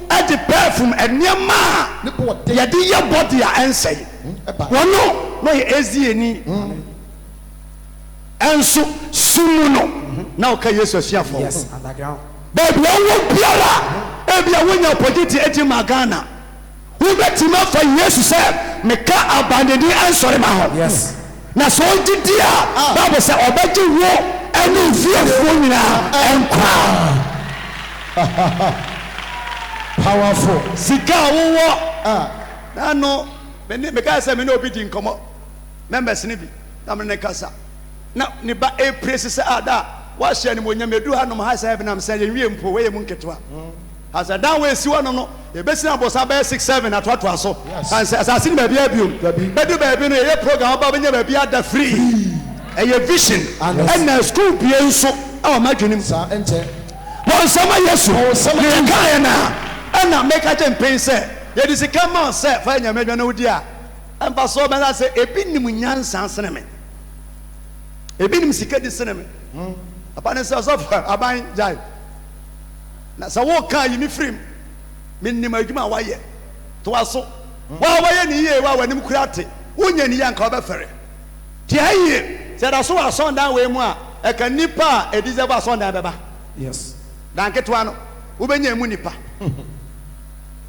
ɛde perfume nneɛma Ne a bo ɔde. yɛde yɛ bɔde a ɛnsɛe Ɛba. wɔno na ɔyɛ ɛzieni ɛnso sumu no na ɔka yesu asuafoɔ underground. baabi ɔwɔ biara ebi a wonya opportunity agye ma Ghana wobɛtumi afa yesu sɛ meka abandeni ansɔre ma hɔ Yes. na sɛ ɔgye di a bible sɛ ɔbɛgye wo ɛne mfiefoɔ nyinaa ɛnkwa Powerful. sika a wowɔ na no mekae sɛ mene obi di nkɔmmɔ members ne bi na mene ne kasa na ne ba ɛpresi sɛ ada wahyɛ ne monyam ɛdu ha nom ha sɛ ɛbenam sɛ yɛnwie mpo wɔyɛ mu nketewa asɛ dan wɔasi hɔ nom no yɛbɛsina abɔsa bɛyɛ 6-7 atoatoa so ansɛ asase ne baabi abiom bɛdu baabi no yɛyɛ program woba bɛnya baabi ada free ɛyɛ vision ɛna school bie nso ɛwɔ madwenem Saa ɛnkyɛ. bɔnsɛm a yesu Bɔnsɛm a ne Yesu. yɛkaeɛ no a ɛna mɛka kyɛ mpɛn sɛ yɛde sika ma sɛ fa nyame adwa no wodi a ɛmfa so bɛsa sɛ ebi nim nyansa sene me ebi nim sika di sene me apa ne sɛ ɔsɔfo aban gyae na sɛ woka yi me firim menim adwuma a wayɛ toa so wa wayɛ ne yie wa w'anim kura ate wonya ne yie anka wobɛfɛre nti ha yie sɛ da so wɔ asɔndan wei mu a eka nipa edi ze ba so na beba Yes. dan ketwa no wobenya emu nipa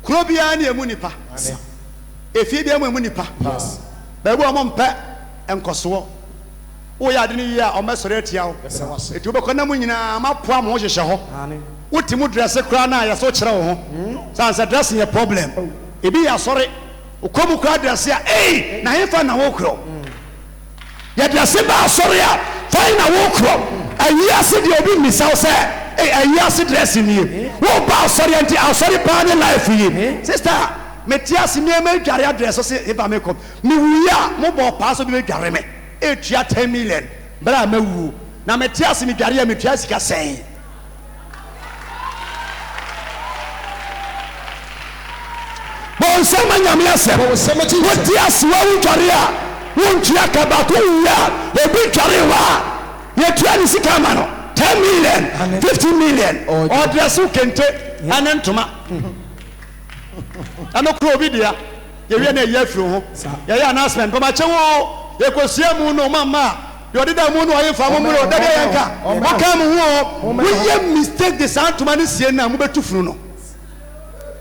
kuro bia na emu nipa efie bia emu nipa Yes. bebu o mpe enkoso wo ya de ni yi a o mesore atia wo eti wo bekọ na mu nyina mapoa mo hyehyɛ ho woti mu dress kra na ya so kyerɛ wo ho sansa dress ye problem ebi ya sɔre ukomu kra dress ya na hefa na wo kro ya dress ba sɔre a fa na wo kro ayi ase de obi misal sɛ ayi ase dress ni wo ba sɔre anti asɔre pa ne life yi sister metiasi me dware address so say eba me kom me wuya mo bo pa so be dware me etua 10 million bra mawu na metiasi me dware ya metua sika sɛn bon sama nyame asɛm woti asiwa wo dware a wontua ka ba ko wuya ebi dware wa yetua ni sika ma no 10 million 15 million address kente anentoma ano kro bi dia ye wie na ye afiro ho ye ya announcement ba ma che wo ye kosia mu no mama ye odida mu no ye fa mu no dada ye nka waka mu ho we ye mistake the santuma ni sie na mu betu funu no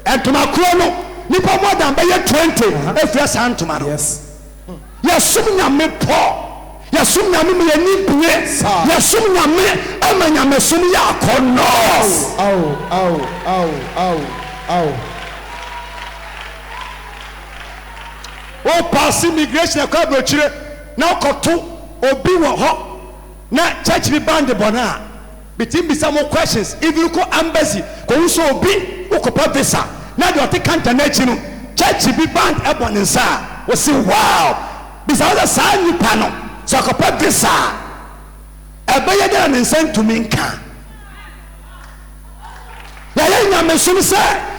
entuma kro no nipa more than be 20 efia santuma no Yes. ye sum nyame po ye sum nyame me ni bue ye sum nyame ama nyame sum ya akono Ow. o pass immigration akwa brochire na okoto obi wo ho na church bi band bona bitim some questions if you go embassy ko so obi ukopa visa na de ote kanta na chi no church bi band ebon nsa wo say wow bisa da sa nipa no so okopa visa ebeye de na nsa ntumi nka ya nyame sum se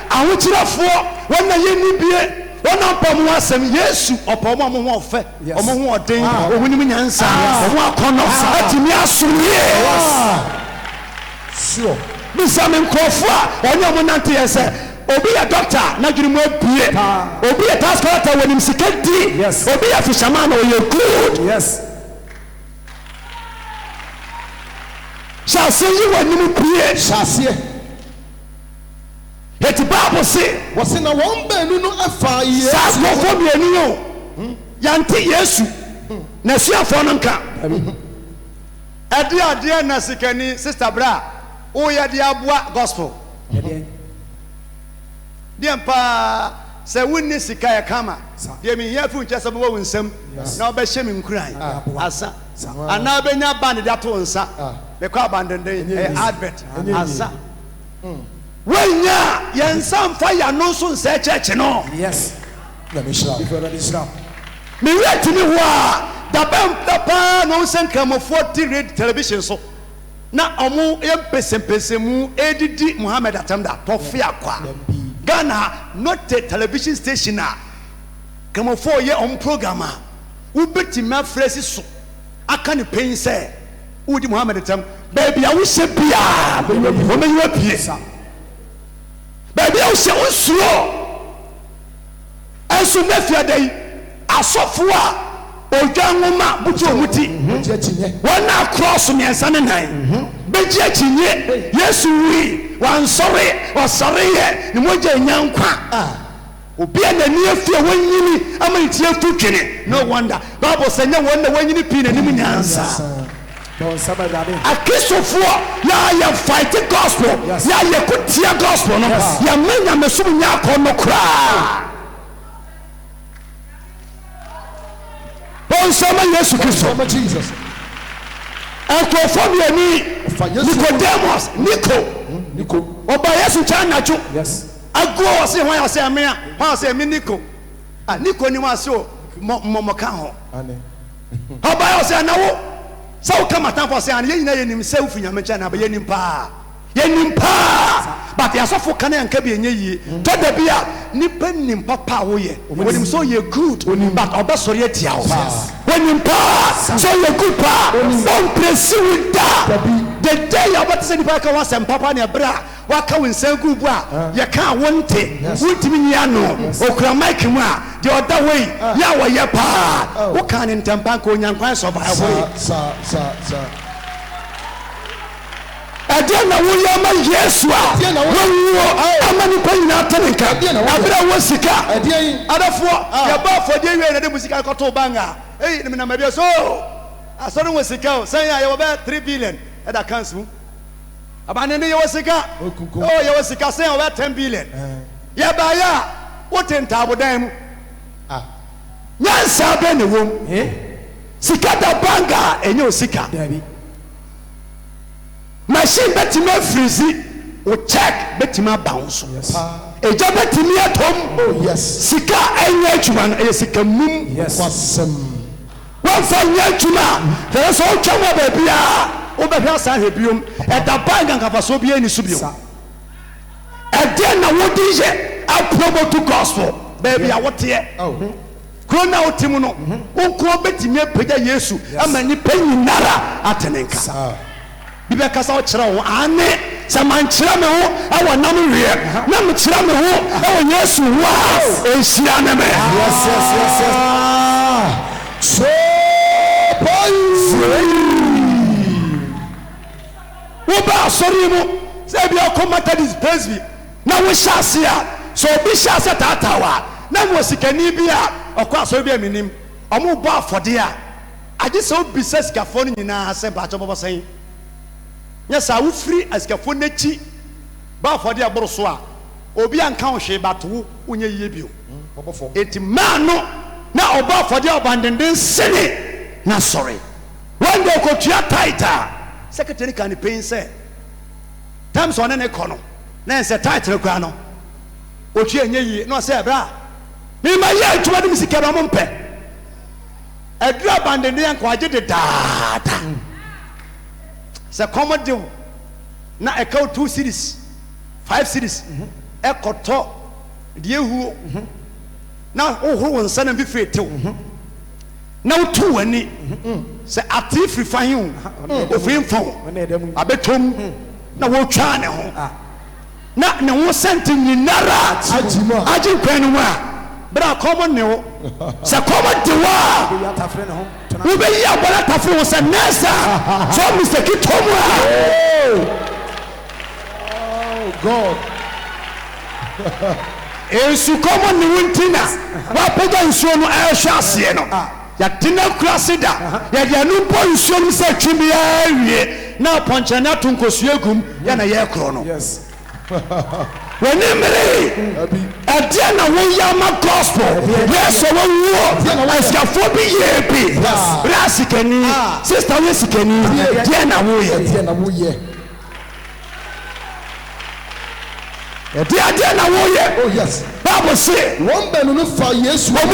ahochirafo wona ye nibie wona pomu asem Yesu opomo mo ho ofe omo ho oden ohunim nyansa omo akono atimi asumie Sure. bisamen krofo a onye mo nante yese obi ya doctor na dwiri mo abue obi ya task collector wonim sikadi obi ya fisherman o ye good Yes. shall say you wonim pie Shasie. eti Bible say Wose na won banu no afa ye. sas mo fo biani yo yante Yesu na suafo no nka ade na sikani sister bra o ye de aboa gospel de mpa se wonni sika ya kama de me hia fu nche se bo wonsam na obehye me nkuran asa ana benya band de ato nsa be kwa bandende advert asa wenya yensa mfa ya no so nsa church no Yes. Let me shout. me wait me ho a da pa no senkamofo TV television so na omo empesempesemu edidi Muhammad Atamda tofi akwa Ghana not a television station a kamofo ye on program a ubeti ma fresi so aka ne pen say udi Muhammad Atam baby a wo se bia o me yiwa pie baby a wo se osuro enso mafia dai asofo a odwa nwoma butu omuti wana cross miensa ne nan beji achinye Yesu wi wansore osore ye ni moja nyankwa obi anani afie wanyini amanti afu twene no wonder Bible say nya wonder wanyini pi na nim nyansa akisofo ya fight gospel ya kutia gospel no ya menya mesum nya akono kra bon sama Yesu Kristo Jesus. Akofo biani Nicodemus Nico oba Yesu cha nacho Yes. ago se hwan ase amea hwan ase mi Nico Nico ni wase o mo ka ho oba ase anawo sa o kama tan for se an ye nyina ye nim se ufinya me cha na ba ye nim pa but yasofo kan anka bi enye yie to da bia nipa nim papa wo ye wonim so ye good but obesori atia wo wonim pa so ye good pa on presi winda the day about say nipa ka wasem papa ne bra waka winsan gubu a ye ka wonte wontimi nya no okura mic mu a the other way ya wo ye pa wo kan ntempa ko nyankwan so ba wo Sir. ye ka wonte wontimi nya no okura mic mu a the other way ya wo ye pa wo kan ntempa ko nyankwan so ba wo ye Sir. Sir. Sir. Sir. Sir. Sir. Sir. Sir. Sir. Sir. Sir. Sir. wo kan ntempa ko nyankwan so ba wo ɛdeɛ na woyɛ ama Yesu a wɔwuo ama nipa nyinaa tenenka abere wo sika adafoɔ yɛba afɔdeɛ wie na de mu sika kɔtɔ banga ei ne nam bia so asɔre wo sika o sɛn a yɛwɔ bɛ 3 billion ɛda kansu abane ne yɛwɔ sika yɛwɔ sika sɛn a wɔ 10 billion yɛba ya wote ntaabodan mu nyansa bɛ ne wom sika da banga ɛnyɛ o sika machine betimi afirizi o check betimi bounce eja betimi atom sika enya adwuma no e sika mum kwasem wan fa nya adwuma there so twama ba bia o be hwa sa hebiom e da banga nkafaso bia ni so biom e de na wodi je a promote gospel baby a wote krona otimu no onko betimi apagya Yesu ama ni panyinara atenenka bibe kasa o kyerɛ wo ane sɛ man kyerɛ me ho ɛwɔ nam wie na me kyerɛ me ho ɛwɔ Yesu ho a ɛnhyira ne me yes so boy wo ba asɔre mu sɛ bi akɔ Methodist Presby na wo hyɛ ase a so obi hyɛ ase taatawa na mo sikani bi a ɔkɔ asɔre bi a menim ɔmo bɔ afɔde a agye sɛ obi sɛ sikafo no nyinaa sɛ baatɔ bɔbɔ sɛn yes I will free as careful nechi ba for the abrosoa obi anka ohwe bato unye yebio eti man no na oba for the abandoned sene na sorry when they go to tighter secretary can pay say times on an econo na say title kwa no ochi enye yi no say bra me ma ye atuma de misika ba mo mpe adura abandoned yanko agye de data se common deal na account 2 cities 5 cities ekoto de ehu na ohuru nsa na bi fetew na utu wani se ati free fahin ofin fon abetom na wo twa ne ho na ne wo sente nyinara agi kwan no a bra common ne wo se common de wa we be ya bola tafre wo se nesa so Mr. Kitomwa oh God ensu common ne wuntina wa pega nsuo no ahwa ase no ya tina krasida ya dia no bo nsuo no se twimi awie na ponche na tonkosu egum ya na ye kro no yes when emere adia na wo yama gospel yes wo wo aska fobi yebi rasikani sister we sikani dia na wo ye dia na wo ye dia na wo ye oh yes Bible say one benu no fa Yesu wo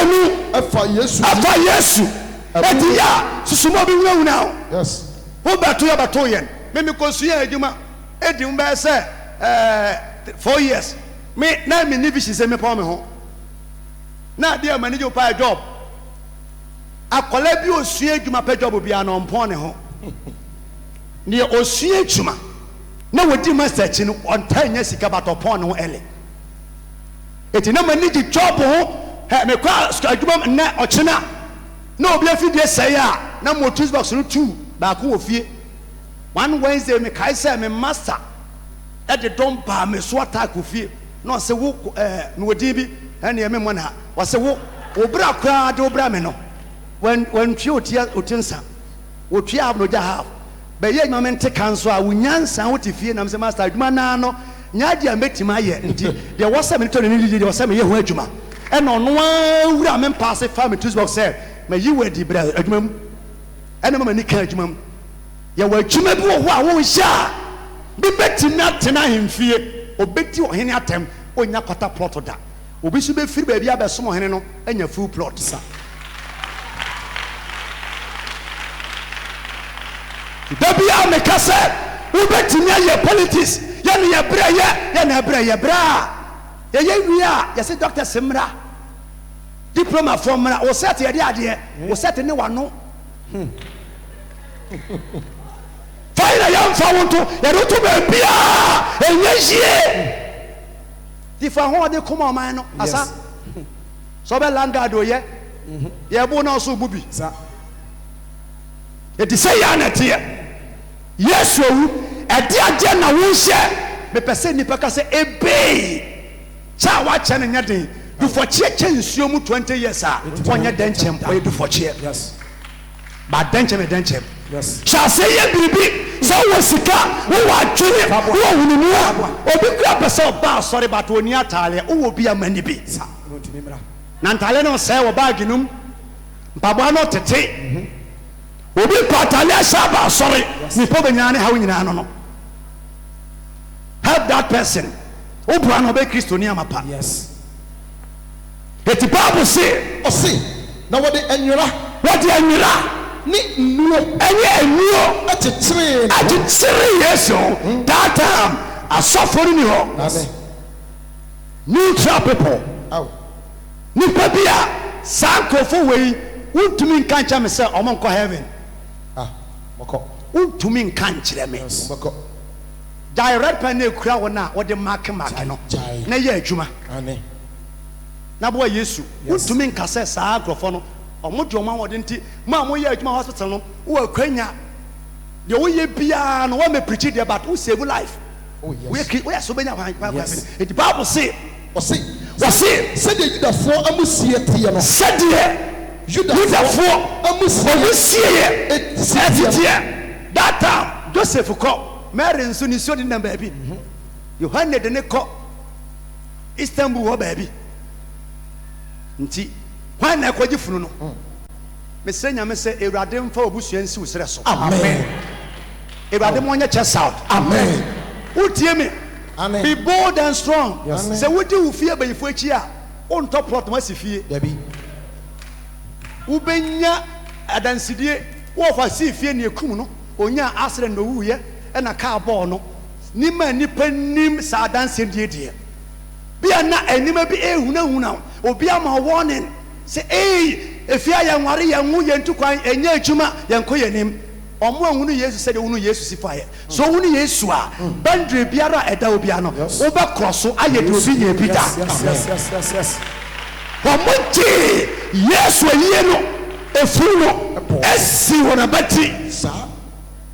mu afa Yesu edia susumo bi wu now yes wo bato ya bato yen me konsu ya adwuma edi mba say 4 years me na me ni vision say me pa me ho na dia manage o pa job akola bi osua adwuma pa job bia na onpon ne ho ne osua adwuma na wodi master chi no ontanya sika batopon ne ho ele eti na manage job ho me kwa adwuma na ochina na obi afidie sai a na motus box no 2 ba ko ofie one Wednesday me kai say me master at the don't pa me so attack ofie no say wo no wodi bi ene me mo na wo say wo obra kra de obra me no when twi otinsa wo twi ab no ja half be ye nyamente kanso a wunyansa wo te fie na me say master adwuma na no nya dia metima ye nti de wo say me to ne lidi de wo say me ye ho adwuma e no no wura me pass fa me Tuesday box say me yi wedi bra adwuma mu ene ma ni kan adwuma mu ye wa adwuma bi wo ho a wo hia bi betimi atena hemfie obeti ohene atem onya kwata plot da obi su be firi ba bia be som ohene no anya full plot sa dabia me kase wo betimi aye politics ya ne ye bra ya na bra ye bra ye wi a ye se doctor semra diploma formula o set ye de ade o set ne wano Fire young found to a bia and yes, if I want to come on, man, asa so be landado ye, ye bona so bubi. It is say, Anna, dear, yes, you Edia na wunhye me pese nipa ka se ebe cha wa che ne nyade du for che nsuo mu 20 years a wonye denchem o du for che Yes. ba denchem denchem Yes. sha se ye bibi so wo sika wo wa twene wo hunimu obi kura pese oba sorry but oni atale wo bi amani bi Sa. No timimra. na ntale no se wo bag num mpabo no tete obi patale saba sorry nipo benyane ha nyina no help that person obra no be Kristo ni amapa Yes. the Bible say Osi. Na what the enwira what the anwira ni nuo enye enuo atetere. agyere yeso that time asofori ni ho Amen. neutral people Aw. nipa bia sankofo wei untumi nka ncha me se omo nko heaven Ah. Moko. untumi nka nkyere me Moko. direct pen na kura wona wo de mark no Chai. na ye adwuma Amen. na bo Yesu Yes. untumi nka se saa agrofo no omo de omo wode nti ma mo ye adwuma hospital no wo akwanya de wo ye bia no wo me preach there but wo save life Oh yes. we so benya Yes. the Bible say Osi. wɔse Sɛdeɛ Yudafoɔ amusie teɛ no. sɛdeɛ Yudafoɔ amusie wɔmusie yɛ ɛteɛ. ɛteteɛ that time Joseph kɔ Mary nso ne suo de nam baabi Yohane de ne kɔ Istanbul hɔ baabi nti hwan na ɛkɔgye funu no mesrɛ Nyame sɛ Awurade mfa obusua nsi wo serɛ so Amen. Awurade mo nyɛ kyɛ south Amen. wotie me Amen. be bold and strong Yes. sɛ wodi wo fie bayifo akyi a wontɔ plot ma si fie Dabi. wobɛnya adansidie wɔfa si fie ne ekum no onya accident no wuyɛ ɛna car ball no nima nipa nim sa adansidie die bia na anima bi ehunahuna obi ama warning say efia ya nware ya nwu ye ntukwan enya adwuma ye nko yenim omo ahunu Yesu sɛ de hunu Yesu sifaye so hunu Yesu a bandre biara ɛda obi ano wo be cross ayɛ de obi ye bi da Yes. Omoji Yesu yie no efuru no esi wona bati Sa.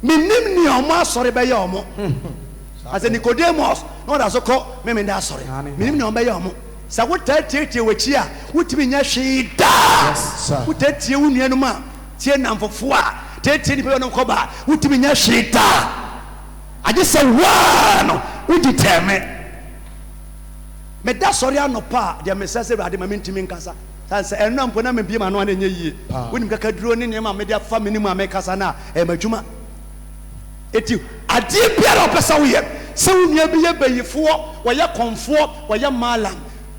minim ni omo asɔre bɛyɛ omo ase Nicodemus no da so kɔ me da asɔre minim ni omo bɛyɛ omo sa wo tatietie wachi a wotimi nya hwe da sir. wo tatie wo nuanum a tie namfofo a tatie ni pe no kɔba wotimi nya hwe da agye sɛ wa no wodi tɛme me da sɔre anopa de me sɛ Awurade ma mentimi nkasa sanse ɛnna mpo na me bie ma no anenye yie wonim kaka duro ne nema me de afa menim a me kasa na madwuma eti ade biara opesa wo yɛ sɛ wo nua bi yɛ bayifoɔ wɔyɛ kɔnfoɔ wɔyɛ malam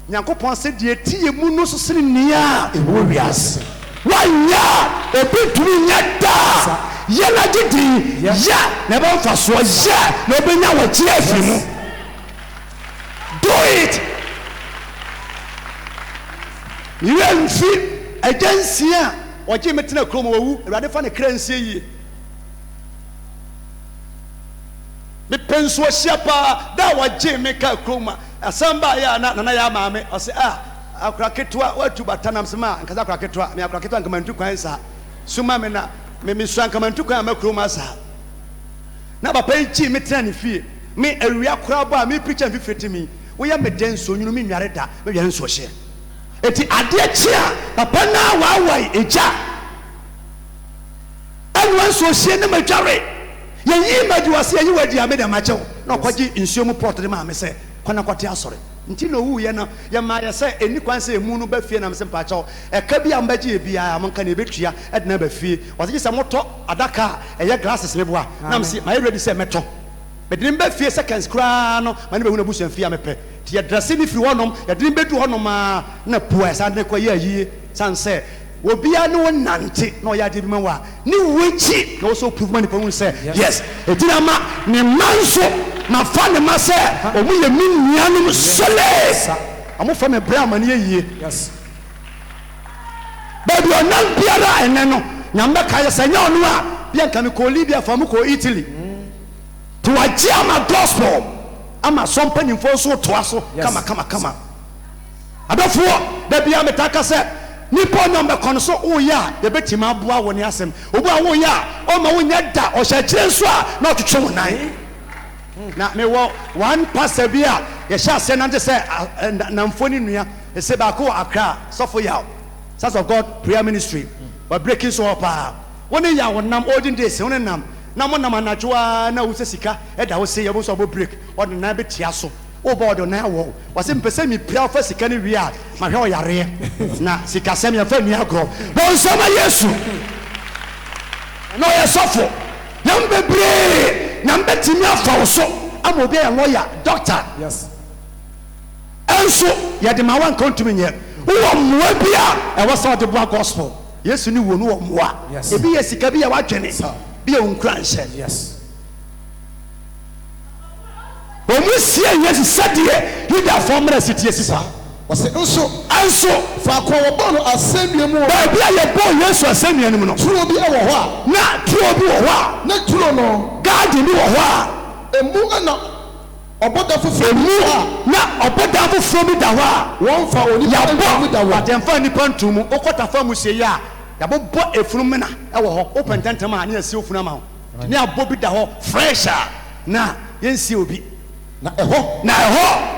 Nyankopɔn sɛ de tie mu no so sene nia ɛwɔ wiase wanya obi tumi nya da yɛ na gidi yɛ na ɛbɛ mfa soɔ yɛ na obɛnya wɔkye afi mu do it yɛmfi agyansia ɔgye metena kurom wawu Awurade fa ne kra nsie yie mepɛ nso ahyia paa da wɔgye me ka kurom a asɛm ba yɛ na nana yɛ amaame ɔsɛ akora ketewa watu bata nam sɛ ma nkasa akora ketewa me akora ketewa nkamantu kwan saa suma me na mesua nkamantu kwan a makurom asaa na papa yi gye metena ne fie me awia koraa bɔ a me preacher mfifiri mi woyɛ mede nsuo nwunu me nware da mewia nsuo hyɛ eti adeɛ kyi a papa na waawai egya ɛnua nsuo hyɛ ne madware yɛyi madiwase yɛyi wadi a mede amakyɛw na ɔkɔgye nsuo mu pot de ma me sɛ kɔna kɔte asɔre nti na owu yɛ no yɛma yɛ sɛ eni kwan sɛ emu no ba fie na me sɛ mpakyɛw ɛka bi a mbɛgye bi a monka na ebetua ɛde na ba fie wɔsɛ sɛ motɔ adaka a ɛyɛ glasses meboa na me sɛ ma yɛ ready sɛ mɛtɔ medin ba fie seconds kra no ma ne be hu na busuan fie a mepɛ ti yɛ dresse ni firi hɔnom yɛde bedu hɔnom a na pua ɛsa ne kɔ yɛ ayie san sɛ obia ne wo nante na ɔyɛ ade bi ma wa ne wechi na also prove money for hu sɛ yes etina ma ne manso na fa ne ma sɛ ɔmo yɛ min nuanom sole ɔmo fa me bra ma ne yie Yes. baby ɔnan biara ɛnɛ no nyamba ka yɛ sɛ nya ɔno a bia nka me kɔ Libya fa mo kɔ Italy to wagye ama gospel ama some panimfo so toa so kama abafoɔ da bia metaka sɛ nipa ɔnyam bɛkɔ no so woyɛ a yɛbɛtumi aboa wɔ ne asɛm obu a woyɛ a ɔma wonyɛ da ɔhyɛ kyerɛ nso a na ɔtwetwe wo nan na me wo one pastor bi a ye sha se na say na mfoni nua e se ba ko Accra sofo yaw Sons of God prayer ministry but breaking so up woni ya wonam olden days woni nam na mo nam anadwoa na wo se sika e da wo se ye bo so bo break o na be tia so o bodo na wo wase mpese mi prayer fa sika ni wi a ma hwe o yare na sika sem ya fa nua agro don sama Yesu no ye sofo nam bebre nam betimi afa wo so amobi a lawyer doctor Yes. enso ye de ma wan kontumi nye wo mmoa bia e wo so de boa gospel Yesu ni wo no wo mmoa Yes. ebi ye sika bi ya wadwene bi ya unkran hye Yes. omusie Yesu sadie yuda formula sitie sisa wɔsɛ nso enso faako a wɔbɔ no asɛnnua mu ba bia ye bo Yesu asɛnnua ni mu no turo bi wɔ hɔ a na tuo bi wo ho na turo no garden bi wo ho emu ɛna ɔbɔda foforɔ emu bi a na oboda foforo bi da ho wɔn fa onipa ntumi da yabo hɔ ademfa nipa ntumu okota fa musie ya yabo bo efunu na e wo ho opententem a na esi ofunu ama ho ne abo bi da ho fresh na yensi obi na ɛhɔ na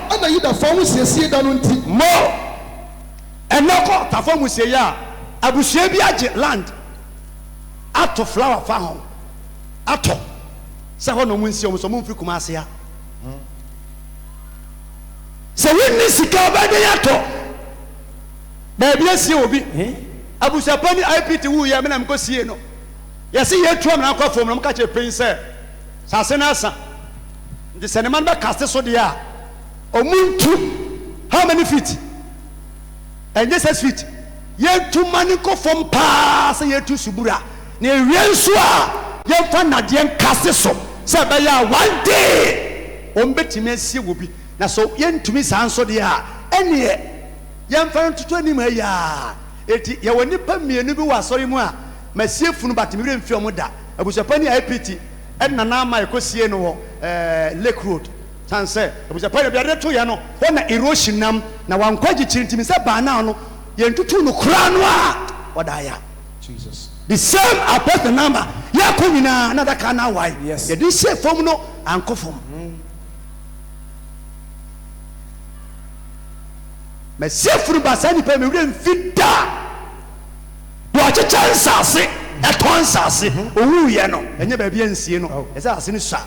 ɛna yudafoɔ ho siesie da no nti mo enoko tafa musie ya abusua bi age land ato flower fa ho ato se ho no munsi o so mumfiri kuma ase ya se winni sika ba de yato ba bi asie obi abusua pani IPT wu ya me na mko sie no yesi ye tuam na akwa fom no mka che pen se sase na asa the cinnamon ba cast so dia omuntu how many feet and just 6 feet ye tu mani ko fom pa se ye tu subura na ewie nso a ye fa nade cast so se ba ya one day ombetime asie wo bi na so ye ntumi san so dia ene ye mfa ntoto anim ya eti ye woni pa mienu bi wa sori mu a masie funu batimi re mfi omoda abusapani IPT enna na ma ekosie no wo Lake Road sanse abusapani bi ade to ya no ho na erosion nam na wankwaji chintimi se ba na no ye ntutu no kura no a odaya Jesus. the same apostle number ya ko nyina na da kana why Yes. ye di se fom no anko fom masie funu basani pa me re mfida do a chance ase e ton sase owu ye no enye ba bia nsie no e say ase ni sha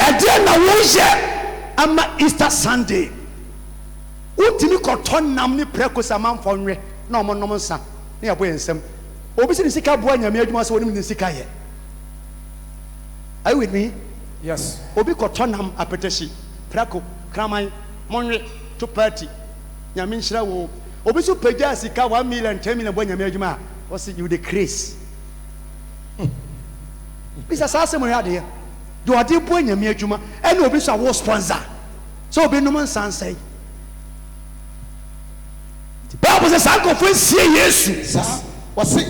e de na wo ye ama Easter Sunday utimi koton nam ni preko samanfo nwe na omo nom nsa na ya boye nsem obi si ni sika boa nyame adwuma so woni ni sika ye are you with me Yes. obi koton nam apetishi preko kraman monwe to party nyame nhyira wo obi so pagya sika 1 million 10 million boa nyame adwuma was you the grace bisa sase mo ya de do ade boa nyame adwuma ene obi so wo sponsor so obi no nsansai Bible says sanko fo sie Yesu wɔse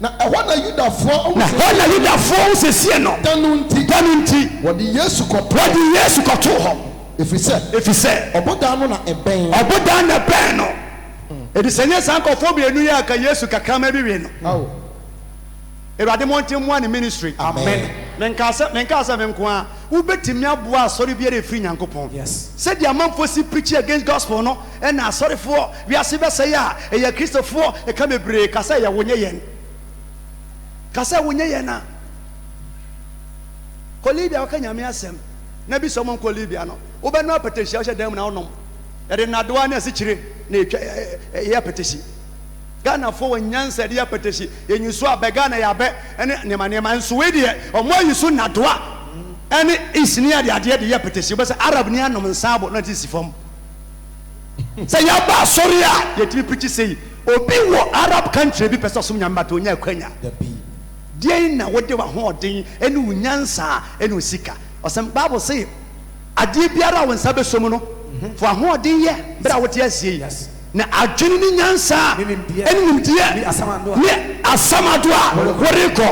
na ɛhɔ na yudafoɔ na ho na yudafoɔ se sie no da no nti wɔde Yesu kɔtɔ wadi Yesu kɔto ho ɛfiri sɛ ɔboda no na ɛbɛn oboda na ben no edi senye sanko fo bi enu ya ka Yesu kakrama bi we no awo Erade monte mo ani ministry amen menkasa menko a wo betimi aboa asori bi ere free nyankopon Yes. said the amamfo si preach against gospel no and asori fo we ase be say ya e ya kristofo e ka mebre kasa ya wonye yen kasa wonye yen na kolibia waka nyame asem na bi so mon kolibia no wo be no apetehia wo hye na wonom e de nadoa na asikyire na etwa ya peteshi Ghana for nyansa de apetehyi yenyuso abega na yabe ene nema nso we de omo yiso nadoa ene isini ade de apetehyi be say arab ni anom nsabo na tisi fom say ya ba sorry a yetimi preach say obi wo arab country bi pesa som nyamba to nya akwanya The B. die na wode wa ho odin ene unyansa ene usika osem bible say ade biara won sabe som no fo ho odin ye bra wote asie Yes. na adwene ni nyansa enim die Ni asamado. ni asamado a woriko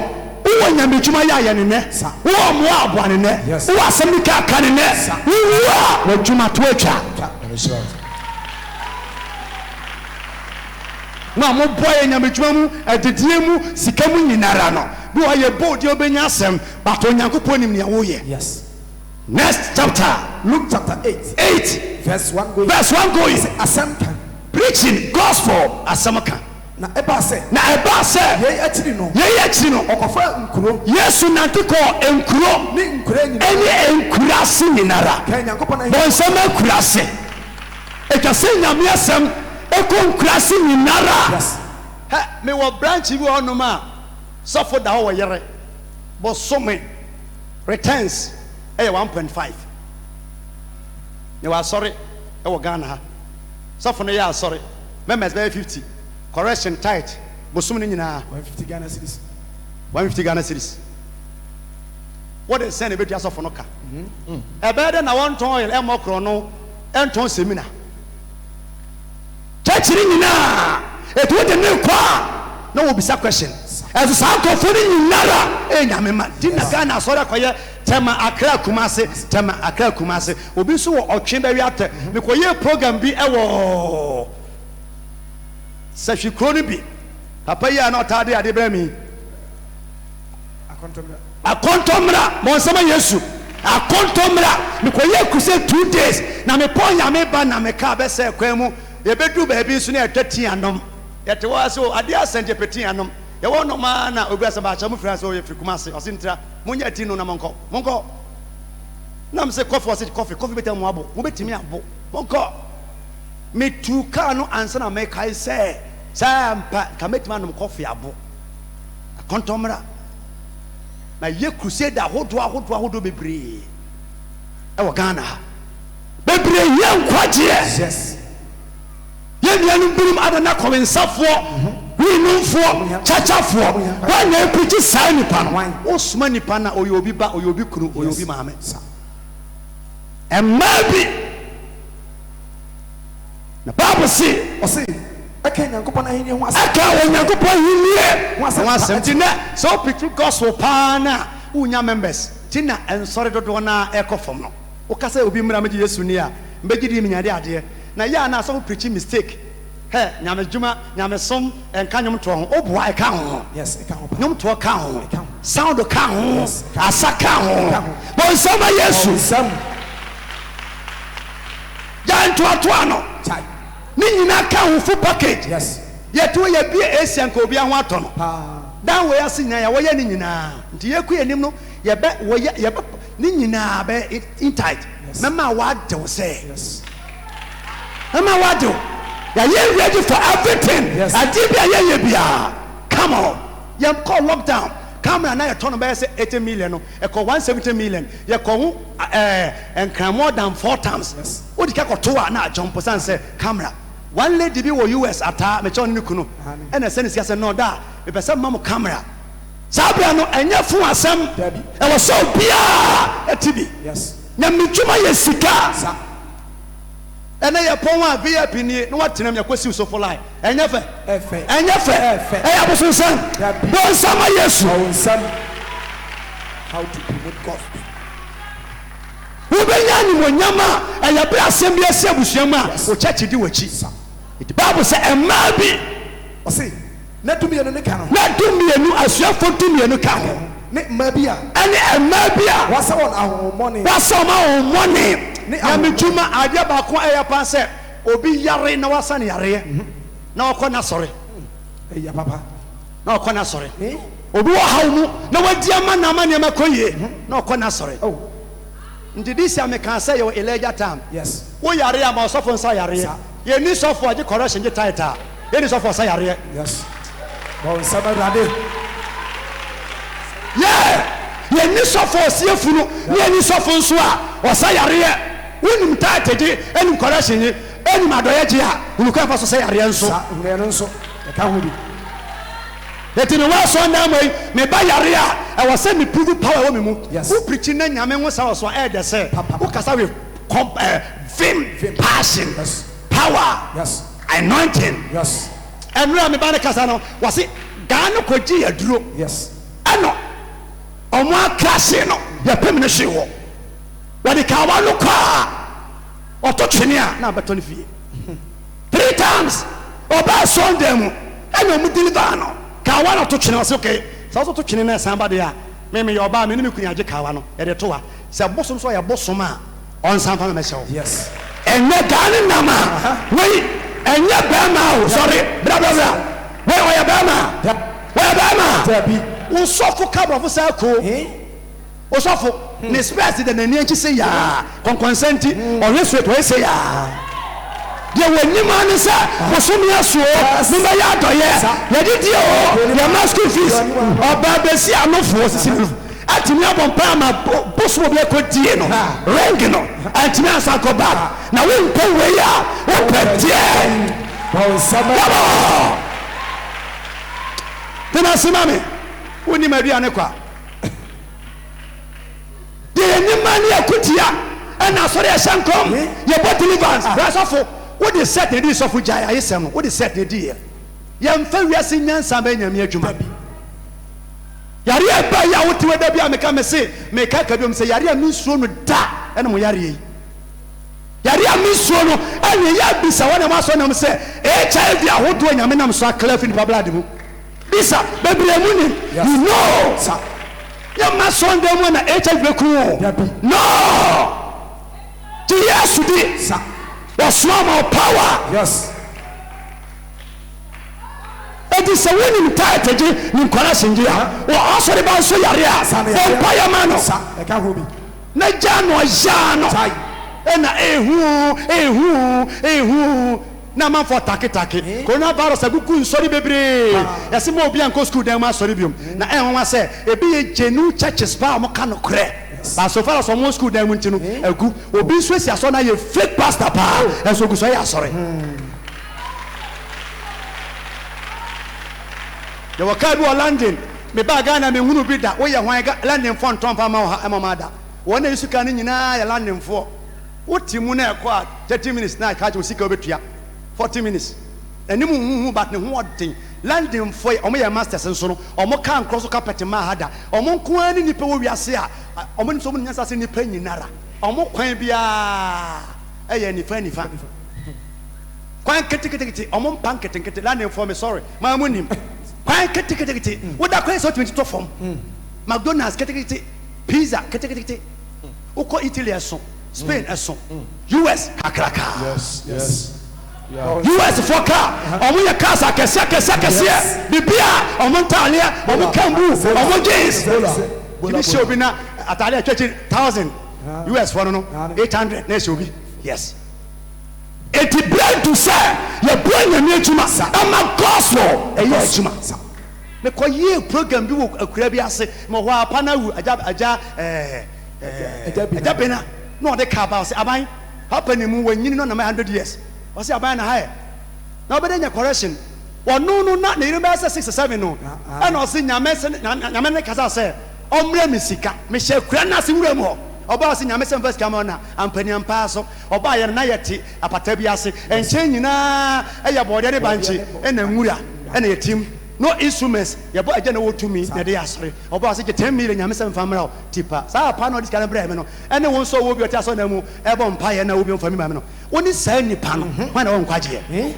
wo nyamedwuma ya ye ne ne wo mo aboa ne ne Yes. wo asamika aka ne ne wo dwuma to atwa na mo boye nyamedwuma mu adedie mu sika mu nyinara no bi wo ye bold ye obenya asem but onyankopon nim ne wo ye Yes. Next chapter. Luke chapter 8. 8. Verse 1 going. Verse 1 going. Asemka. Preaching gospel asamaka. Na eba se. Ye achiri no. Okofa nkuro. Yesu nantiko enkuro. Ni nkuro nyina. Eni enkurase nyinara. Kenya nkopona. Bonsama enkurase. Ekase nyame asem eko enkurase nyinara. Yes. Me wo branch bi ono ma. Sofo da wo yere. Bo some returns 1.5. Ne wa sorry e wo Ghana ha. Sofo no ya sorry. Members be 50. Correction tight. Bosum ni nyina 150 Ghana cedis. 150 Ghana cedis. What is saying about yourself for no car? A better than one toil and more chrono and ton seminar. Churching now. It wouldn't new car. No will be some question. As a sound of fooding Nara, and Yamima, Dina Ghana, Sora Koya, Tema Accra Kumase, Tema Accra Kumase, will be so or chamber after because your program be a such a crony. Papa, you are not tired at the Bremi. A contomra, Monsama Yesu. A contomra, because you could say 2 days. Now, me point Yameba, Nameka, say, Quemo, the bedroom baby soon at 30 and yet was so I dare send a petit annum. You want no man, Ogas about some friends or if you come or Sintra, Munyatino Namonco, Monco. Nam say coffee was it coffee better mobile, Mubeti me up, Monco. Me too cano answer and make I say, Sam can make man coffee abo. A contomra. My year crusade that who do be brave. Our Ghana. Be brave, young quite yes. Yen brim adana komen safo we no for chacha for when you preach sign pan osman ni pan na oyobi ba oyobi kunu oyobi maame and maybe na Bible say o say aka nyankopon ahini ho asa aka nyankopon ahini ho asa tina so preach gospel pana unya members tina ensore dodo na ekofom no o kasa obi mra meje Yesu ni a mbegidi mi nyade ade na ya na so preach mistake hey nyame djuma nyame som enka nyom to ho oboa eka ho yes eka ho nyom to ka ho sound ka ho asa ka ho bon sama Yesu sam ya nto ano ni nyina ka ho full package yes yeto ye bi Asian ka obi ho ato no dan we asinya ya wo ye ni nyina nti ye ku enim no ye be wo ye ni nyina be in tight mama wa de wo say yes mama wa de are you ready for everything? Yes. Come on. You call lockdown. Come on, now you turn about 80 million. You call 170 million. You call and come more than 4 times. Yes. What do you call 2 now? Jump and say, camera. One lady be US at me John Nukuno. And I said, yes, no, that. If I said, Mama, camera. Sabiano, and your phone, Sam. I was so a TV. Yes. Namichuma Yesika. And I upon one VIP ni no what name yakwesi so for line enyefe abosun san don sama Yesu how to promote gospel we be nya ni monyama eya bra asem bi ase abusuama o church di wachi the Bible say emma bi o say na dumienu ne ka no na dumienu asuafo dumienu ka ho ne emma bi a ene emma bi a wasa won ahomone na mituma adia ba ko eya pa se obi yare na wasa ne yare na okọ na sore eya papa na okọ na sore obi wo haw mu na wadi ama na ama ne makoye na okọ na sore oh ndi this am can say your Elijah time yes wo yare ama osofo nsa yare ye ni sofo age correction je title ye ni sofo nsa yare yes bon sama rade yeah ye ni sofo sie funu ye ni sofo nso a osa yare unim tateje enim correction ye enim adoye je a uluka fa so say yare nso nso e ka ho bi eti no wa so na mai me ba yare a e wo say me prove power wo me mu who preaching na nyame ho sa so e de say who kasa we vim passion yes power yes anointing yes enra me ba ne kasa no wo say ga no koji aduro yes ano omo akrase no ya pem ne hwe wo wadi ka wa no kwa oto twene a na beto ne fie 3 times oba Sunday mu eno mu deliver no ka wa no to twene o say okay so to twene na san ba de a me oba me ni me kunya je ka wa no e de to wa sɛ bosom so yɛ bosom a ɔnsan fa mɛhyɛ wo Yes. ɛnyɛ gane nam a wei ɛnyɛ bɛrima o sɔre brabra wei ɔyɛ bɛrima wɔyɛ bɛrima Dabi. wosɔfo ka borɔfo saa ko wosɔfo ne spɛs de n'ani akyi sɛ yaa kɔnkɔnsɛ nti ɔhwɛ suet ɔyɛ sɛ yaa deɛ wɔnim ne sɛ bosome asoɔ membɛyɛ adɔyɛ yɛde die o yɛma school fees ɔbaa bɛsi anofoɔ sisi no atumi abɔ mpa ama bosom bi akɔdie no ring no antumi ansa kɔ back na wompɛ wei a wopɛ deɛ yabɔ tena se ma me wonim aduane kwa deɛ yɛnima ne yɛkotia ɛna asɔre ɛhyɛ nkɔm yɛbɔ deliverance rasɔfo wode set ne di sɔfo gyae ayesɛm no wode set ne di yɛ yɛmfa wiase nyansa bɛ nyame adwuma yare ɛba yɛ a wotewa da bi a meka me se meka ka biom sɛ yare a mensuo no da ɛne mo yare yi yare a mensuo no ɛne yɛ bisa wɔne mo asɔ nam sɛ HIV ahodoɔ nyame nam so akla fi nipa blade mu bisa bebree mu ni you know yɛma sɔnda mu na HIV bɛku no ti yesu di wɔsoma ma power Yes. edi sɛ wonim taatagye ne nkwara hyɛngye a wɔ asɔre ba nso yare a wɔmpa yɛ ma no Ɛka ho bi. na gya no ɔyaa no ɛna ehu na amanfoɔ taketake coronavirus agugu nsɔre bebree yɛsɛ ma obi ankɔ school dan mu asɔre biom na ɛnwanwa sɛ ebi yɛ genuine churches pa a wɔka no korɛ but so far as ɔmo school dan mu nti no agu obi nso esi asɔre na yɛ fake pastor paa ɛnso ogu so yɛ asɔre yɛwɔ kaa bi wɔ London meba Ghana mehunu bi da woyɛ hwan Londonfoɔ ntɔmfa ma wɔ ha ɛma ma da wɔn na yɛsuka no nyinaa yɛ Londonfoɔ wote mu na ɛkɔ a 30 minutes na ɛka kyɛ wo sika wobɛtua 40 minutes ɛnim huhu but ne ho ɔden Londonfoɔ ɔmo yɛ masters nso no ɔmo ka nkorɔ so carpet ma ha da ɔmo nko ara ne nipa wɔ wiase a ɔmo nim sɛ ɔmo nyasa sɛ nipa nyinara ɔmo kwan biara ɛyɛ nifa kwan ketekete ɔmo mpa nketekete Londonfoɔ me sorry maa mo nim kwan ketekete woda kwan sɛ ɔtumi totɔ fam McDonald's ketekete pizza ketekete wokɔ Italy ɛso Spain ɛso US kakraka Yes. US for car ɔmo yɛ cars akɛseɛ bibia ɔmo ntaaleɛ ɔmo kambu ɔmo jeans ibi hyɛ obi na ataaleɛ atwakyi 1000 US for no 800 na ɛhyɛ obi yes eti brɛ to sɛ yɛbrɛ nyame adwuma ama gospel ɛyɛ adwuma mekɔ yie program bi wɔ akura bi ase ma hɔ a panawu agya bena na ɔde kaa ba ɔsɛ aban hapa ne mu wɔnyini no na 100 years ɔsɛ aban na ha yɛ na ɔbɛdɛ nya correction ɔno no na ne yere bɛyɛ sɛ 67 no ɛna ɔsɛ nyame ne kasa sɛ ɔmmerɛ me sika mehyɛ akura no ase wura mu hɔ ɔbaa ɔsɛ nyame sɛ mfa sika ma ɔna ampani ampaa so ɔbaa yɛ no na yɛte apata bi ase ɛnkyɛn nyinaa ɛyɛ bɔɔdeɛ de bankye ɛna nwura ɛna yɛtim no instruments yɛbɔ agya na wɔtumi na yɛde yɛ asɔre ɔbaa ɔsɛ gye 10 million nyame sɛ mfa mmra wo tipa saa apa na ɔde sika no brɛ me no ɛne wo nso wɔ bi ɔte asɔ na mu ɛbɔ mpayɛ na wobi mfa mi ma me no wo ne saa nnipa no hwan na wɔnkwagyeɛ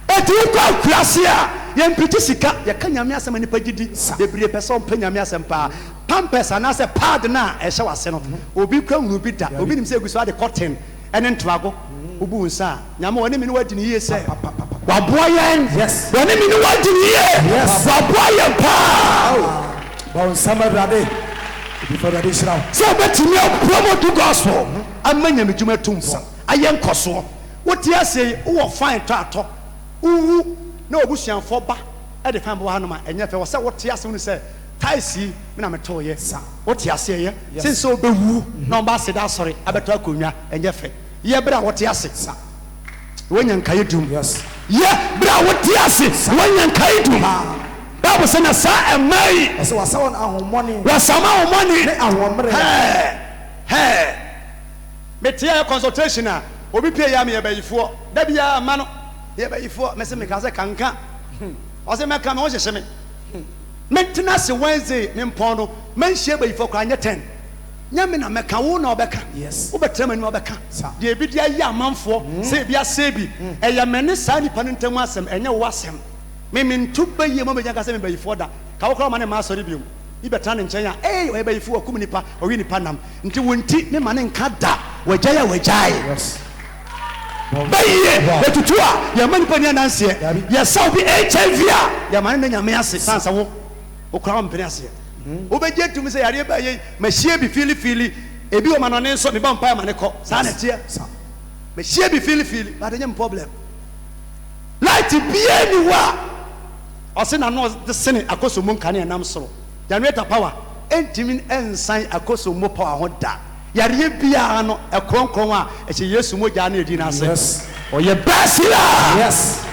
ɛti wokɔ akurase a yɛmpiti sika yɛka nyame asɛm a nnipa gyidi bebree pɛ sɛ ɔmpɛ nyame asɛm paa pampers anaasɛ pad no a ɛhyɛ wase no obi kura nwunu bi da obi nim sɛ agu so ade cotton ɛne ntoago wobu nsa a nyame wɔne me ne wadi ne yie sɛ waboa yɛn wɔne me ne wadi ne yie waboa yɛn paa Bɔnsam Awurade. Before Awurade hyira wo. sɛ wobɛtumi apromote gospel ama nyame dwuma tumfo ayɛ nkɔsoɔ wote ase wowɔ fine tɔ atɔ wowu na obusuafoɔ ba ɛde fan bɔ ha no ma ɛnyɛ fɛ wɔ sɛ wote ase wo ne sɛ taisi me na metɔ yɛ wote ase yɛ sen sɛ wobɛwu na ɔba ase da asɔre abɛtɔ akonnwa ɛnyɛ fɛ yɛ bere a wote ase wɔnya nkae dum yɛ bere a wote ase wɔnya nkae dum Bible sɛ na saa ɛma yi Ɛsɛ wasa wɔn ahomɔne. wasama ahomɔne Ne ahomere. hɛ metia consultation a obi pie ya me yɛbɛyifoɔ da bia ma no yɛbɛyifoɔ mɛsɛ meka sɛ kanka ɔsɛ mɛka me wɔhyehyɛ me mentena se Wednesday me mpɔn no manhyia bɛyifoɔ koraa nyɛ 10 nyame na mɛka wo na ɔbɛka wobɛtena m'anim ɔbɛka deɛ ebi de ayɛ amanfoɔ sɛ ebi asɛ bi ɛyɛ me ne saa nipa no ntam asɛm ɛnyɛ wo asɛm me nto bɛyie ma mɛgya ka sɛ mebɛyifoɔ da ka wokra ma ne ma sori biom ibeta ne nkyɛn a we ba yifu akum nipa owi nipa nam nti wonti ne ma ne nka da wagyae Yes. bayiye betutu a ya ma nipa ni ananse ya saw bi HIV a ya ma ne nyame ase sansa wo okra wo mpene ase wo be gye tumi sɛ yare ba ye ma hie bi fili ebi o ma no ne nso me ba mpa ma ne kɔ saa na tie ma hie bi fili ba de nyem problem light bia ni wa ɔse na no de sene akoso mu nka ne nam soro generator power entimi ensan akoso mu power ho da yare bia no ekronkron a ɛhyɛ Yesu mogya na edi na ase ɔyɛ basila Yes.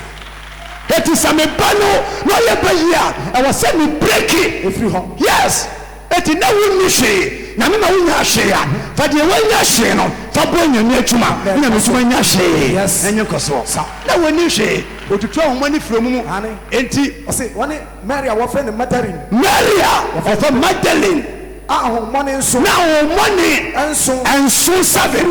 it is a me bano no ye bayia ɛwɔ sɛ me break Every home. yes it na wonni hwe na me na wonya hwe a fa de wonya hwe no fa bo nyame atuma na me so wonya hwe Yes. enye koso na wonni hwe otutu ahoma ni firo mu enti I say, one Mary, our friend Magdalene. Maria of Magdalene Money so na o money and so enso seven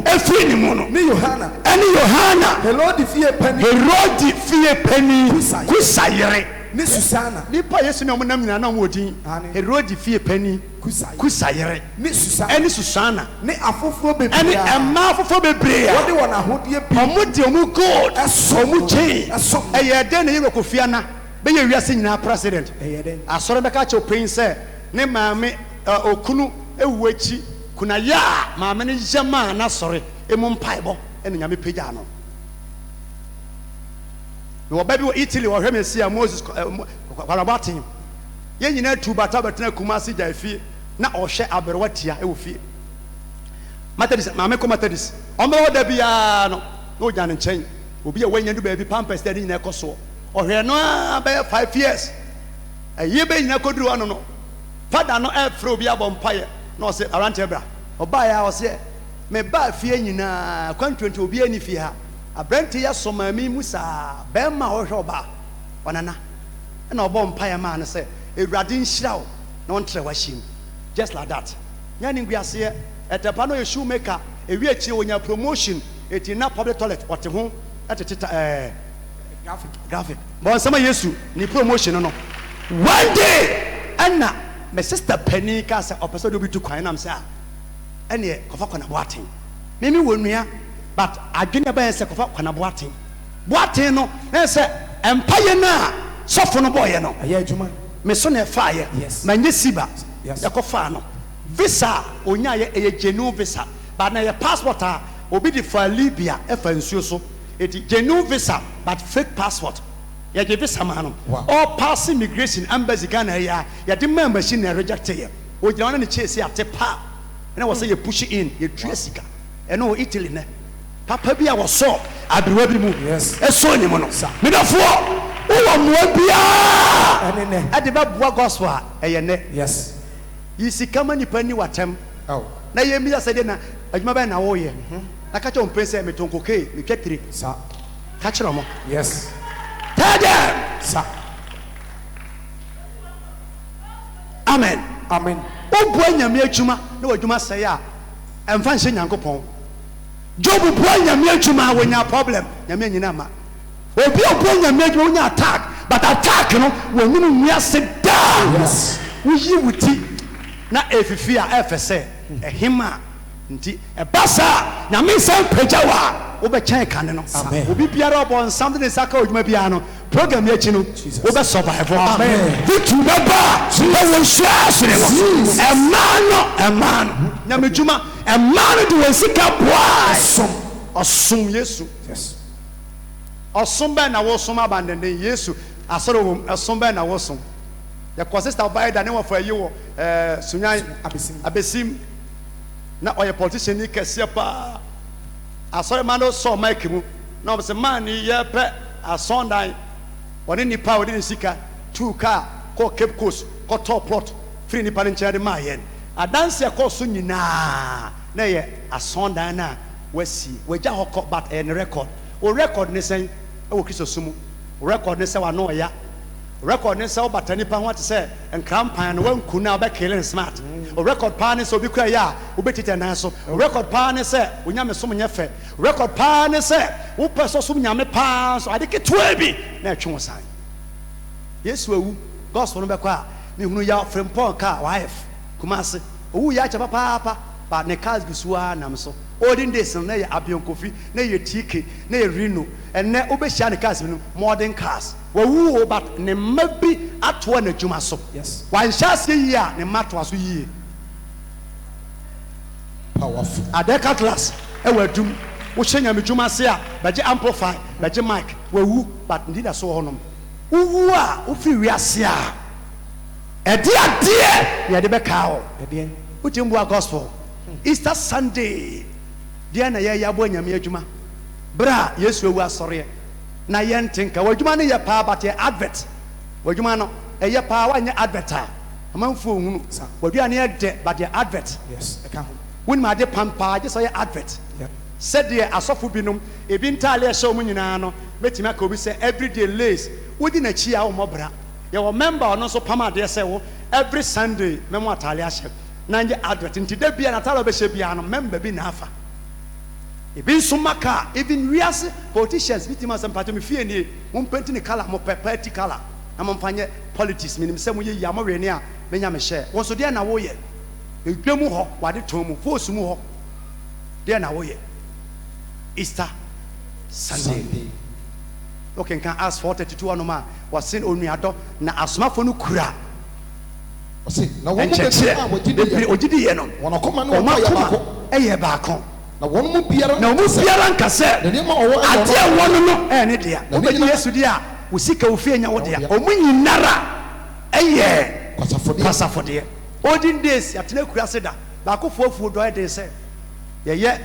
efiri ni mu no ni Yohana. ɛne Yohana Herod fie penny. Herodi fie pani kusayere Ni Susanna. nipa Yesu na ɔmo nam nyina na ɔmo odin Herodi fie pani kusayere Ni Susanna. ɛne Susana Ni afoforo bebre. ɛne ɛma afofo bebree a What do you want to hold your people? ɔmo de ɔmo gold Ɛso. ɔmo chain Ɛso. ɛyɛ den na yɛ Kofi Annan bɛyɛ wiase nyinaa president Ɛyɛ den. asɔre bɛka kyerɛ ɔpanyin sɛ ne maame okunu ewu akyi kuna ya maame ne yɛma na sɔre emu mpaebɔ ɛne nyame pagya no na ɔba bi wɔ Italy wɔhwɛ me si a Moses kwarabaten yɛn nyinaa tu bata bɛtena Kumasi gya fie na ɔhwɛ aberewa tia ɛwɔ fie Methodist maame kɔ Methodist ɔmbɛwɔ da biara no na ɔgya ne nkyɛn obi a wɔanya du baabi pampers dɛ ne nyinaa kɔ soɔ ɔhwɛ no a bɛyɛ 5 years ɛyɛ bɛ nyinaa kɔduru ano no fada no ɛfrɛ obi abɔ mpaeɛ na ɔsɛ aranteɛ bra ɔbaa yɛ a ɔsɛ me ba fie nyinaa kwantuantu obi ani fie ha abrante yɛ sɔmaami mu saa bɛrima a ɔhwɛ ɔbaa ɔnana ɛna ɔbɔ mpaeɛ maa no sɛ Awurade nhyira wo na ɔntrɛ w'ahyia mu just like that nyɛ ne nguaseɛ ɛtɛpa no yɛ shoemaker ewi akyire onya promotion eti na public toilet ɔte ho ɛtete graphic bɔn nsɛm a Yesu ne promotion no one day ɛna my sister Penny ka sɛ ɔpɛ sɛ ɔde obi tu kwan nam sɛ a ɛneɛ kɔfa kwana boaten mimi wɔ nua but adwene bɛyɛ sɛ kɔfa kwana boaten no ɛyɛ sɛ ɛmpaeɛ no a sɔfo no bɔɔyɛ no Ɛyɛ adwuma. me so na ɛfaeɛ Yes. manyɛ siba Yes. yɛkɔfaa no visa a ɔnyaeɛ ɛyɛ genuine visa but na yɛ passport a obi de fa Libya ɛfa nsuo so ɛti genuine visa but fake passport yɛgye visa maa no Wow. all pass immigration embassy Ghana ɛyɛ a yɛde ma machine na reject yɛ ogyina wɔn ne kyɛnse ate pa ɛna wɔ sɛ yɛ push in yɛtua sika ɛno wɔ Italy nɛ papa bi a wɔsɔ aberewa bi mu Yes. ɛsɔ ne mu no medafoɔ wowɔ mmoa biara Ɛne nɛ. ɛde bɛboa gospel a ɛyɛ nɛ Yes. yi sika ma nipa ni watɛm Oh. na yɛ mmisa sɛ deɛ na adwuma bɛyɛ na wɔyɛ na ka kyerɛ wɔn mpɛn sɛ metonkokee metwa tire Sa. ka kyerɛ wɔn Yes. tell them Sa. amen Amen. wobua nyame adwuma na wadwuma sɛe a ɛmfa nhyɛ nyankopɔn Job bua nyame adwuma a wɔnya problem nyame anyina ma obi a bua nyame adwuma wonya attack but attack no wɔnum nnua se daa Yes. woyi wo ti na efifi a ɛfɛ sɛ ɛhim a nti ɛba saa nyame nsɛm pagya wɔ a wobɛkyɛn kane no Amen. obi biara ɔbɔ nsam de ne nsa ka odwuma biara no program yɛ akyi no wobɛ survive Amen. victory bɛba na wɔnhyia asene wɔ ɛmaa no nyame dwuma ɛmaa no de wɔn sika boae ɔsom Yesu Yes. ɔsom bɛn na wɔsom abandenden Yesu asɔre wɔ ɛsom bɛn na wɔsom yɛkɔ sister ɔbaa da ne wɔfa yi wɔ sunyan abesim na ɔyɛ politician ni kɛseɛ paa asɔre ma no sɔ mic mu na ɔbɛ sɛ maa ni yɛ pɛ asɔndan ɔne nipa a ɔde ne sika tu kaa kɔ Cape Coast kɔtɔ plot firi nipa ne nkyɛn de maa yɛn adansi ɛkɔ so nyinaa na yɛ asɔndan na wasi wagya hɔ kɔ but ɛyɛ ne record o record ne sɛn ɛwɔ Kristo so mu o record ne sɛ wa no ɔya record ne sɛ ɔbata nipa ho ate sɛ nkrampan no wanku na ɔbɛkele smart o record paa ne sɛ obi kura yɛ a wobɛtita nan so o record paa ne sɛ onyame som nyɛ fɛ record paa ne sɛ wopɛ sɛ som nyame paa so ade ketewa bi na ɛtwe wo san Yesu awu gospel no bɛkɔ a mehunu ya frempɔn ka wife Kumasi owu ya kyɛ papa ba ne cars bi so a nam so olden days no na yɛ Abion Kofi na yɛ TK na yɛ Reno ɛnɛ wobɛhyia ne cars no modern cars wawu but ne mma bi atoa n'adwuma so Yes. wanhyɛ aseɛ yie a ne mma atoa so yie Powerful. adeka class ɛwɔ adum wohyɛ nyame dwuma ase a bɛgye amplify bɛgye mic wawu but ndi da so wɔ hɔnom wowu a wofiri wiase a ɛde adeɛ yɛde bɛkaa wɔ Ɛdeɛ. wotim boa gospel Easter Sunday deɛ na yɛyɛ abɔ nyame adwuma berɛ a Yesu awu asɔreɛ na yɛntenka w'adwuma no yɛ paa but yɛ advert w'adwuma no ɛyɛ paa woanyɛ advert a amanfoɔ hunu w'adua no yɛ dɛ but yɛ advert Yes. I can't. wonim ade pampaa gye sɛ ɔyɛ advert Yeah. sɛdeɛ asɔfo binom ebi ntaale ɛhyɛ wɔn nyinaa no mɛtumi aka obi sɛ everyday lace wodi n'akyi a wɔmmɔbra yɛwɔ member ɔno nso pam adeɛ sɛ wo every Sunday mɛmo ataale ahyɛ na nyɛ advert nti da bia n'ataale ɔbɛhyɛ bia no member bi na afa ebi nso maka even wiase politicians bi ti ma sɛ mpatɔ mi fie nie mo mpɛnti ne colour mo pɛ party colour na mo mfa nyɛ politics minim sɛ mo yɛ yi amɔwɛ ni a menya me hyɛ wɔn so deɛ na wɔyɛ edwa mu hɔ wade tɔn mu force mu hɔ deɛ na wɔyɛ Easter Sunday okay can ask 432 anoma was seen onuadɔ na asomafo no kura Ɔse na wɔn mu ɛnkyɛkyerɛ bɛbi a wɔgye di bebree yɛ. ogidi yɛ no Wɔn akoma no ɔmo wɔn ayɛ akoma baako. ɛyɛ baako Na wɔn mu biara. na ɔmo biara nka sɛ Na nneɛma ɔwɔ ɛwɔ adeɛ ɛwɔ no no ɛyɛ ne dea Na ne wobɛgye nyinaa- Yesu deɛ a wo sika wo fie nya wo dea dea. ɔmo nyinara ɛyɛ Kwasafodeɛ. kwasafodeɛ olden days yɛtena kura se da baako fuofuo dɔ ɛde sɛ yɛyɛ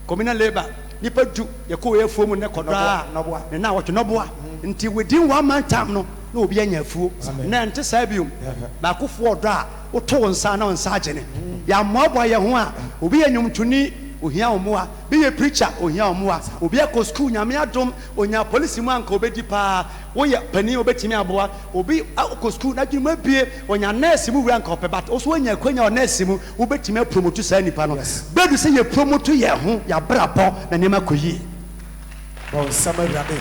communal labour nipa du yɛkɔ wɔ afuo mu ne kɔdɔa Nɔboa. ne na wɔtwe nɔboa nti within 1 month time no na obi anya afuo na nte saa biom baako fuo dɔ a woto wo nsa na wo nsa agye ne yɛamoaboa yɛn ho a obi yɛ nnwomtoni ohia wo mmoa bi yɛ preacher ohia wo mmoa obi akɔ school nyame adom onya polisi mu anka obɛdi paa woyɛ panin obɛtumi aboa obi akɔ school na adwuma bie onya nurse mu wura anka ɔpɛ but ɔso wonya akwanya wɔ nurse mu wobɛtumi apromotu saa nnipa no bɛdu sɛ yɛpromotu yɛn ho yɛabrabɔ na nneɛma kɔ yie Wɔn nsɛm Awurade.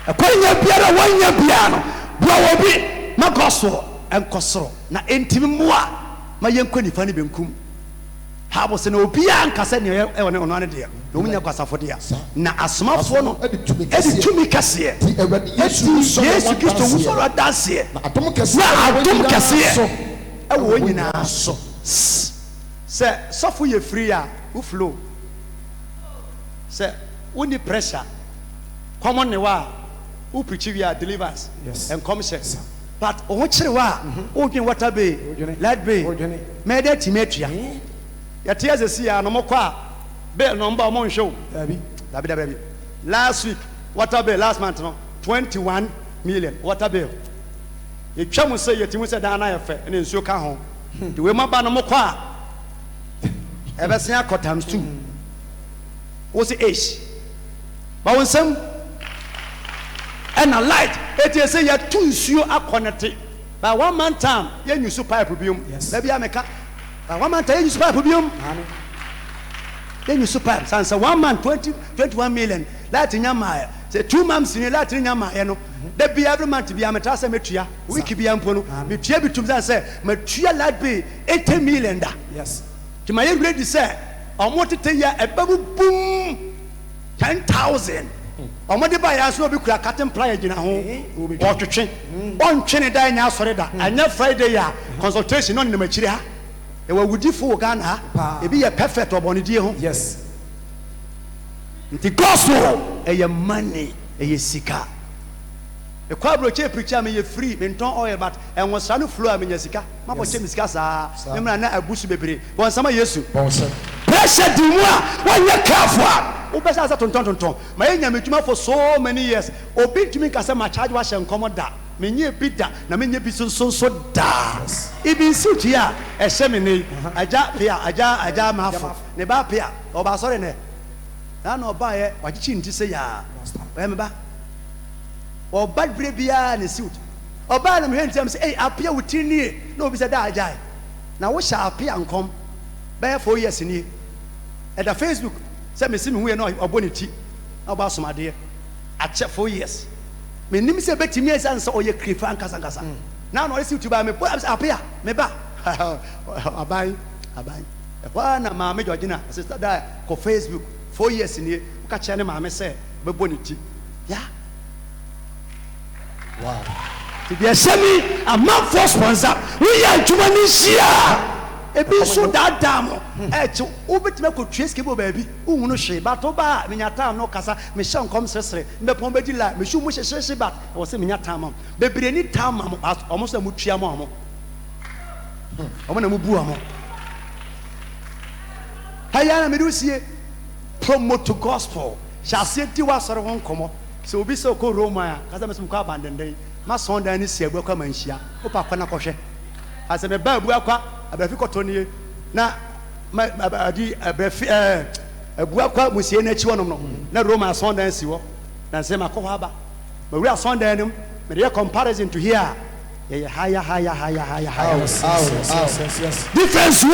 ɛkwanya biara wɔnya biara no boa wɔ bi ma gospel ɛnkɔ soro na ɛntimi mmoa ma yɛnkɔ nifa no benkum habo sɛ na obiara nka sɛ neɛ ɛwɔ ne ɔno ano deɛ na ɔmunya kwasafo deɛ na asomafoɔ no ɛde tumi ɛde tumi kɛseɛ Ti Awurade Yesu ɛti sɔrɔ Yesu wɔn Kristo danseɛ. wusɔrɔ adanseɛ Na adom kɛseɛ. na ɛwɔ wɔn adom nyinaa kɛseɛ so. ɛwɔ wɔn nyinaa so sɛ sɔfo yɛ firi a wo flow sɛ woni pressure common ne wa wo preach we are delivers Yes. and commission but o kyere wa o dwen water bay dwene. light bay O dwene. me da time atua yɛte asɛsi a no mokɔ a bill number mo nhwɛ Dabi. dabi last week water bill last month no 21 million water bill yɛtwa mu sɛ yɛtimu sɛ dan na yɛfɛ ne nsuo ka ho de we maba no mokɔ a ɛbɛsen akɔ times 2 wo se age ba wo nsɛm ɛna light eti sɛ yɛtu nsuo akɔnɛte by 1 month time yɛnyu so pipe biom Yes. dabi ameka by 1 month time yɛnyu so pipe biom yɛnyu so pipe sansa 1 month 21 million light nyama sɛ 2 months ni light nyama yɛ no dabi every month bi ameta sɛ metua week bi ampo no metua bi tum sɛ metua light bi 80 million da Yes. tuma yɛ ready sɛ ɔmo tete yɛ ɛbɛbu boom 10,000 ɔmo de ba yɛ aso obi kura cutting plier gyina ho ɔtwetwe ɔntwe ne da nya asɔre da ɛnyɛ Friday a consultation no ne makyire ha ɛwɔ wudifo wɔ Ghana ha Paa. ebi yɛ perfect ɔbɔnedie ho Yes. nti gospel ɛyɛ money ɛyɛ sika ɛkɔ aburokye preacher me yɛ free me ntɔn oil but ɛnwosra no flow a me nya sika mabɔ kyɛ me sika saa ne mmerɛ na abusu bebree bɔn nsɛm a Yesu Wɔn nsɛm. pressure di mu a wɔnyɛ careful a wobɛsɛ sɛ tontɔn ma yɛ nyame dwuma for so many years obi ntumi nka sɛ ma charge wahyɛ nkɔmmɔ da menyɛ bi da na menyɛ bi so da ibi nsi tu a ɛhyɛ me ne agya pia agya maafo ne ba pia ɔba asɔre ne na na ɔbaeɛ wagyekyi nti sɛ yaa ɔyɛ me ba ɔba berɛ biara ne siwt ɔbaa na mehwɛ ntiam sɛ ei apia wo tiri nie na obi sɛ da agyae na wohyɛ apia nkɔm bɛyɛ 4 years nie ɛda Facebook sɛ mesi me hu yɛ na ɔbɔ ne ti na ɔba asomadeɛ akyɛ 4 years me nim se betimi esan so oye krefa ankasa na no esi tuba me po apia me ba aban wa na ma me Georgina sister da ko Facebook 4 years ni ka che ne ma me se be boniti ya wow ti be semi a man for sponsor we ya juma ni sia ebi so dada mo echi obetime ko tweske bo baabi uhunu hwe ba to ba menya time no kasa me hye nkom sesere me pon be di la me hwu mo hye ba o se menya time bebre ni time mo omo so mu tua mo omo na mu bu amo hayana me do sie promote gospel sha se ti wa soro won komo se obi se ko Roma kasa me so ko abandon ma son dan ni sie agba ma nhia o pa kwa na ko hwe ase me ba abu akwa abrafi kotonie na adi abrafi abu akwa musie na chi wonom no na Roma son dan si wo na se ma ko aba ma wi son dan nim me dey comparison to here yeah higher yes difference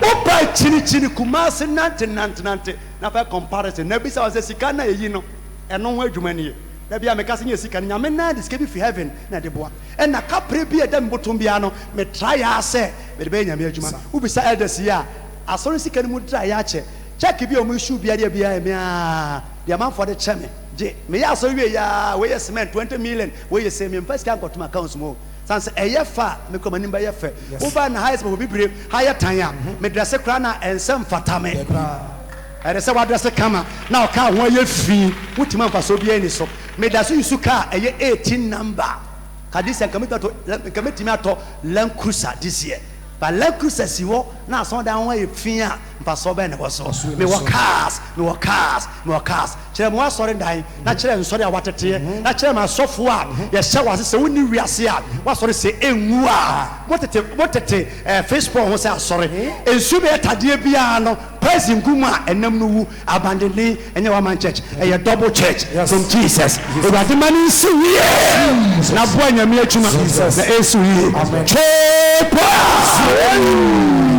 opa chini kumase nante na fa comparison na bi sa wa se sika na yi no eno ho adwuma nie na bia me ka se nye sika nya me na diskebi fi heaven na de boa en na kapre bi edam botom bia no me try ase me de be nya me adwuma ubisa elders ya asori sika ni mu try ya check bi o mu issue bia de bia me a de man for the cheme je me ya so we ya we cement 20 million we ye say me first can go to my accounts mo sans eyefa me ko manim ba yefa uba na highest mo bibre higher tan ya me dress kra na ensem fatame ere se wadress kama na o ka ho ye fi wutima mfa so bia ni so me da so yusu ka eye 18 number kadisi kametimi ato Land Cruiser this year but Land Cruiser siwo na so da ho ye fi a mfa so be ne bo so me work cars chere mo asore dan na chere nsore a watete na chere ma sofo a ye hye wase se woni wiase a wasore se enwu a motete Facebook ho se asore ensu be tade bia no praising kuma enam no wu abandoned enye wa man church a double church from Jesus e ba de mani si wie na bo anyame atuma na esu wie amen